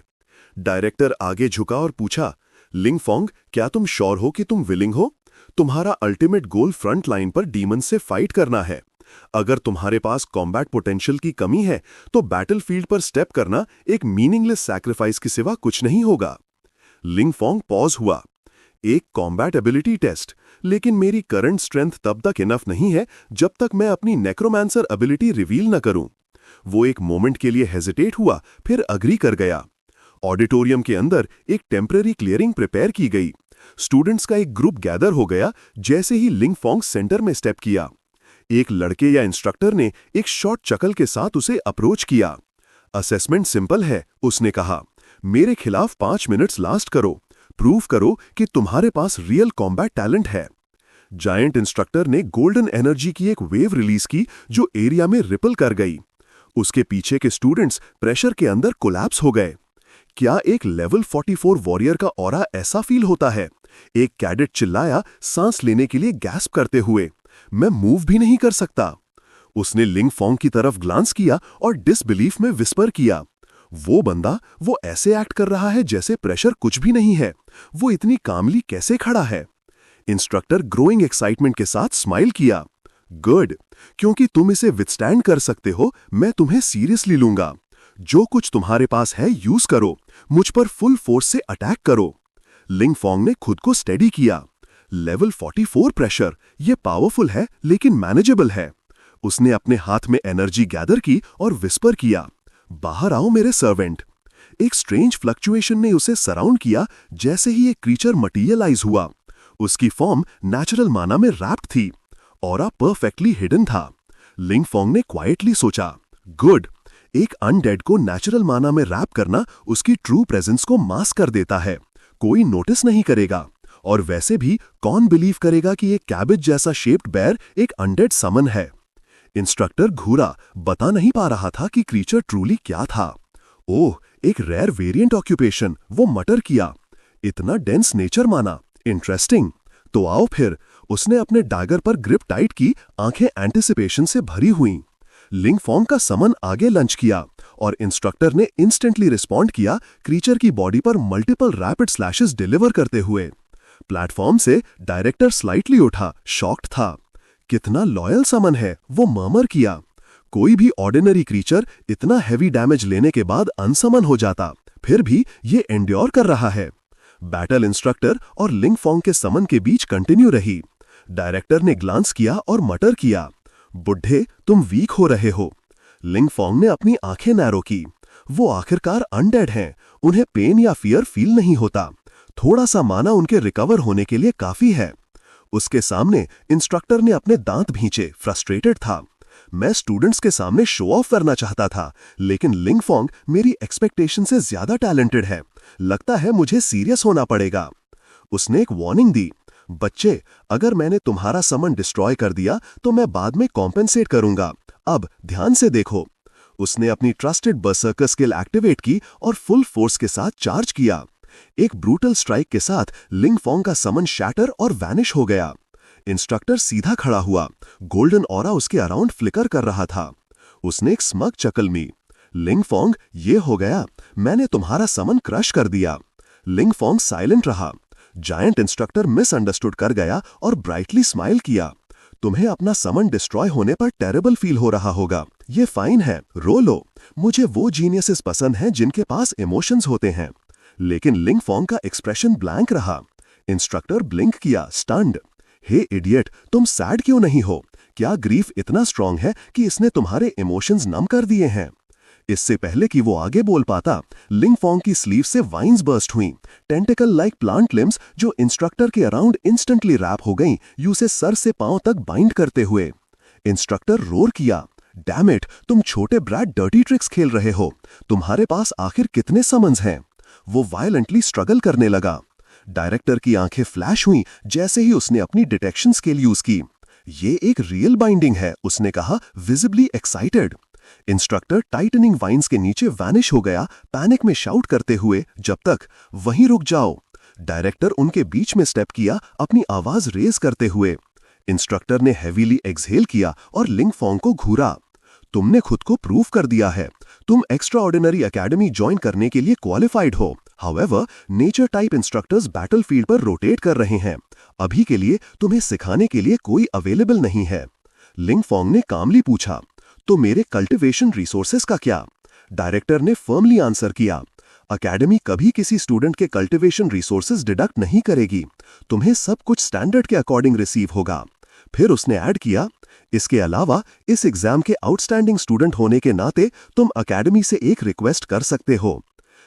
डायरेक्टर आगे झुका और पूछा, लिंग फोंग, क्या तुम श्योर हो कि तुम विलिंग हो? तुम्हारा अल्टीमेट गोल फ्रंट लाइन पर डीमन से फाइट करना है। अगर तुम्हारे पास कॉम्बैट पोटेंशियल की कमी है तो बैटलफील्ड पर स्टेप करना एक मीनिंगलेस सैक्रिफाइस के सिवा कुछ नहीं होगा। लिंग फोंग पॉज हुआ। एक कॉम्बैट एबिलिटी टेस्ट, लेकिन मेरी करंट स्ट्रेंथ तब तक इनफ नहीं है जब तक मैं अपनी नेक्रोमांसर एबिलिटी रिवील न करूं। वो एक मोमेंट के लिए हेजिटेट हुआ, फिर अग्री कर गया। ऑडिटोरियम के अंदर एक टेम्पररी क्लियरिंग प्रिपेयर की गई। स्टूडेंट्स का एक ग्रुप गैदर हो गया जैसे ही लिंग फोंग सेंटर में स्टेप किया। एक लड़के या इंस्ट्रक्टर ने एक शॉर्ट चकल के साथ उसे अप्रोच किया। असेसमेंट सिंपल है, उसने कहा, मेरे खिलाफ 5 मिनट्स लास्ट करो, प्रूव करो कि तुम्हारे पास रियल कॉम्बैट टैलेंट है। जायंट इंस्ट्रक्टर ने गोल्डन एनर्जी की एक वेव रिलीज की जो एरिया में रिपल कर गई। उसके पीछे के स्टूडेंट्स प्रेशर के अंदर कोलैप्स हो गए। क्या एक लेवल 44 वॉरियर का ऑरा ऐसा फील होता है? एक कैडेट चिल्लाया, सांस लेने के लिए गैस्प करते हुए, मैं मूव भी नहीं कर सकता। उसने लिंग फोंग की तरफ ग्लांस किया और डिसबिलीफ में विस्पर किया, वो बंदा, वो ऐसे एक्ट कर रहा है जैसे प्रेशर कुछ भी नहीं है। वो इतनी कामली कैसे खड़ा है? इंस्ट्रक्टर ग्रोइंग एक्साइटमेंट के साथ स्माइल किया, गुड, क्योंकि तुम इसे विथस्टैंड कर सकते हो, मैं तुम्हें सीरियसली लूंगा। जो कुछ तुम्हारे पास है यूज करो, मुझ पर फुल फोर्स से अटैक करो। लिंग फोंग ने खुद को स्टेडी किया। लेवल 44 प्रेशर, ये पावरफुल है लेकिन मैनेजेबल है। उसने अपने हाथ में एनर्जी गैदर की और विस्पर किया, बाहर आओ मेरे सर्वेंट। एक स्ट्रेंज फ्लक्चुएशन ने उसे सराउंड किया जैसे ही एक क्रीचर मटीरियलाइज हुआ। उसकी फॉर्म नेचुरल माना में रैप्ड थी, ऑरा परफेक्टली हिडन था। लिंग फोंग ने क्वाइटली सोचा, गुड, एक अनडेड को नेचुरल माना में रैप करना उसकी ट्रू प्रेजेंस को मास्क कर देता है। कोई नोटिस नहीं करेगा। और वैसे भी कौन बिलीव करेगा कि एक कैबेज जैसा शेप्ड बेयर एक अनडेड समन है। इंस्ट्रक्टर घूरा, बता नहीं पा रहा था कि क्रीचर ट्रूली क्या था। ओह, एक रेयर वेरिएंट ऑक्यूपेशन, वो मटर किया। इतना डेंस नेचर माना, इंटरेस्टिंग। तो आओ फिर। उसने अपने डैगर पर ग्रिप टाइट की, आंखें एंटिसिपेशन से भरी हुईं। लिंगफोंग का समन आगे लंच किया और इंस्ट्रक्टर ने इंस्टेंटली रिस्पॉन्ड किया, क्रीचर की बॉडी पर मल्टीपल रैपिड स्लैशेस डिलीवर करते हुए। प्लेटफॉर्म से डायरेक्टर स्लाइटली उठा, शॉक्ड था। कितना लॉयल समन है, वो मर्मर किया। कोई भी ऑर्डिनरी क्रीचर इतना हैवी डैमेज लेने के बाद अनसमन हो जाता, फिर भी ये एंड्योर कर रहा है। बैटल इंस्ट्रक्टर और लिंगफोंग के समन के बीच कंटिन्यू रही। डायरेक्टर ने ग्लांस किया और मटर किया, बुढ़े तुम वीक हो रहे हो। लिंगफोंग ने अपनी आंखें नैरो की। वो आखिरकार अनडेड हैं, उन्हें पेन या फियर फील नहीं होता। थोड़ा सा माना उनके रिकवर होने के लिए काफी है। उसके सामने इंस्ट्रक्टर ने अपने दांत भींचे, फ्रस्ट्रेटेड था। मैं स्टूडेंट्स के सामने शो ऑफ करना चाहता था, लेकिन लिंगफोंग मेरी एक्सपेक्टेशन से ज्यादा टैलेंटेड है। लगता है मुझे सीरियस होना पड़ेगा। उसने एक वार्निंग दी, बच्चे, अगर मैंने तुम्हारा समन डिस्ट्रॉय कर दिया तो मैं बाद में कॉम्पेंसेट करूंगा। अब ध्यान से देखो। उसने अपनी ट्रस्टेड बर्सर्कर स्किल एक्टिवेट की और फुल फोर्स के साथ चार्ज किया। एक ब्रूटल स्ट्राइक के साथ लिंगफोंग का समन शैटर और वैनिश हो गया। इंस्ट्रक्टर सीधा खड़ा हुआ, गोल्डन ऑरा उसके अराउंड फ्लिकर कर रहा था। उसने एक स्मग चकल मी, लिंगफोंग, ये हो गया, मैंने तुम्हारा समन क्रश कर दिया। लिंगफोंग साइलेंट रहा। जायंट इंस्ट्रक्टर मिसअंडरस्टूड कर गया और ब्राइटली स्माइल किया। तुम्हें अपना समन डिस्ट्रॉय होने पर टेरेबल फील हो रहा होगा, ये फाइन है, रो लो। मुझे वो जीनियसेस पसंद हैं जिनके पास इमोशंस होते हैं। लेकिन लिंगफोंग का एक्सप्रेशन ब्लैंक रहा। इंस्ट्रक्टर ब्लिंक किया, स्टन्ड। हे इडियट, तुम सैड क्यों नहीं हो? क्या ग्रीफ इतना स्ट्रांग है कि इसने तुम्हारे इमोशंस नम कर दिए हैं? इससे पहले कि वो आगे बोल पाता, लिंगफोंग की स्लीव से वाइन्स बर्स्ट हुईं, टेंटिकल लाइक प्लांट लिम्स जो इंस्ट्रक्टर के अराउंड इंस्टेंटली रैप हो गईं, यूं सर से पांव तक बाइंड करते हुए। इंस्ट्रक्टर रोर किया, डैम इट, तुम छोटे ब्रैट डर्टी ट्रिक्स खेल रहे हो। तुम्हारे पास आखिर कितने समन्स हैं? वो वायलेंटली स्ट्रगल करने लगा। डायरेक्टर की आंखें फ्लैश हुईं जैसे ही उसने अपनी डिटेक्शन स्किल यूज की। ये एक रियल बाइंडिंग है, उसने कहा, visibly excited. Instructor tightening vines के नीचे वैनिश हो गया, पैनिक में शाउट करते हुए, जब तक, वहीं रुक जाओ। डायरेक्टर उनके बीच में स्टेप किया, अपनी आवाज रेज करते हुए। इंस्ट्रक्टर ने हेवीली एक्सहेल किया और लिंगफोंग को घूरा। तुमने खुद को प्रूव कर दिया है। तुम एक्स्ट्रा ऑर्डिनरी एकेडमी ज्वाइन करने के लिए क्वालिफाइड हो। However, nature type instructors battlefield पर रोटेट कर रहे हैं। अभी के लिए तुम्हें सिखाने के लिए कोई अवेलेबल नहीं है। लिंगफोंग ने कामली पूछा, तो मेरे कल्टिवेशन रिसोर्सेस का क्या? डायरेक्टर ने फर्मली आंसर किया, एकेडमी कभी किसी स्टूडेंट के कल्टिवेशन रिसोर्सेज डिडक्ट नहीं करेगी। तुम्हें सब कुछ स्टैंडर्ड के अकॉर्डिंग रिसीव होगा। फिर उसने ऐड किया, इसके अलावा इस एग्जाम के आउटस्टैंडिंग स्टूडेंट होने के नाते तुम एकेडमी से एक रिक्वेस्ट कर सकते हो।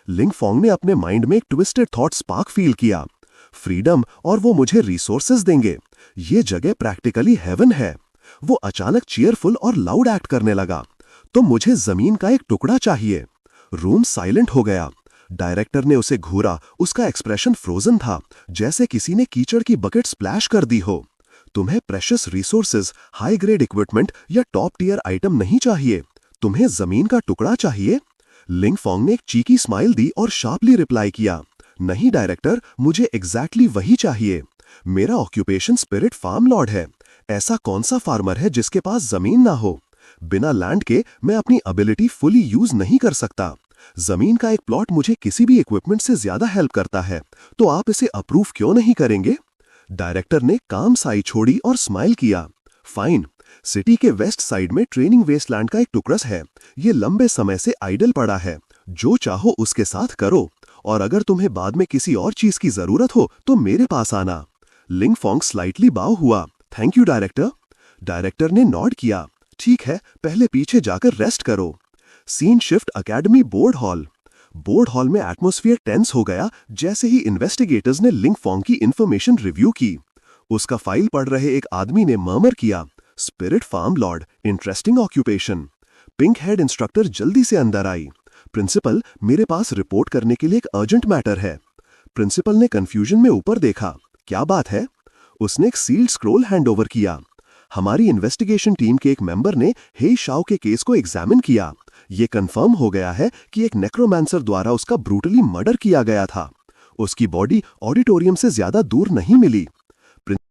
लिंगफोंग ने अपने माइंड में एक ट्विस्टेड थॉट स्पार्क फील किया, फ्रीडम और वो मुझे रिसोर्सेज देंगे। ये जगह प्रैक्टिकली हेवन है। वो अचानक चीयरफुल और लाउड एक्ट करने लगा, तो मुझे जमीन का एक टुकड़ा चाहिए। रूम साइलेंट हो गया। डायरेक्टर ने उसे घूरा, उसका एक्सप्रेशन फ्रोजन था, जैसे किसी ने कीचड़ की बकेट स्प्लैश कर दी हो। तुम्हें precious resources, high grade equipment या टॉप टियर आइटम नहीं चाहिए, तुम्हें जमीन का टुकड़ा चाहिए। लिंगफोंग ने एक चीकी स्माइल दी और शार्पली रिप्लाई किया, नहीं डायरेक्टर, मुझे एग्जैक्टली वही चाहिए। मेरा ऑक्यूपेशन स्पिरिट फार्म लॉर्ड है। ऐसा कौन सा फार्मर है जिसके पास जमीन ना हो? बिना लैंड के मैं अपनी एबिलिटी फुली यूज नहीं कर सकता। जमीन का एक प्लॉट मुझे किसी भी इक्विपमेंट से ज्यादा हेल्प करता है, तो आप इसे अप्रूव क्यों नहीं करेंगे? डायरेक्टर ने काम साई छोड़ी और स्माइल किया, फाइन। सिटी के वेस्ट साइड में ट्रेनिंग वेस्टलैंड का एक टुकड़ा है। ये लंबे समय से आइडल पड़ा है। जो चाहो उसके साथ करो, और अगर तुम्हें बाद में किसी और चीज की जरूरत हो तो मेरे पास आना। लिंगफोंग स्लाइटली बाव हुआ, थैंक यू डायरेक्टर। डायरेक्टर ने नॉड किया, ठीक है, पहले पीछे जाकर रेस्ट करो। Scene shift academy board hall. Board hall में एटमॉस्फेयर टेंस हो गया जैसे ही इन्वेस्टिगेटर्स ने लिंगफोंग की इंफॉर्मेशन रिव्यू की। उसका फाइल पढ़ रहे एक आदमी ने मर्मर किया, spirit farm lord, interesting occupation. Pink head instructor जल्दी से अंदर आई। प्रिंसिपल, मेरे पास रिपोर्ट करने के लिए एक अर्जेंट मैटर है। प्रिंसिपल ने कंफ्यूजन में ऊपर देखा। क्या बात है? उसने एक सील्ड स्क्रोल हैंडओवर किया। हमारी इन्वेस्टिगेशन टीम के एक मेंबर ने हे शाओ के केस को एग्जामिन किया। ये कंफर्म हो गया है कि एक नेक्रोमांसर द्वारा उसका ब्रूटली मर्डर किया गया था। उसकी बॉडी ऑडिटोरियम से ज्यादा दूर नहीं मिली।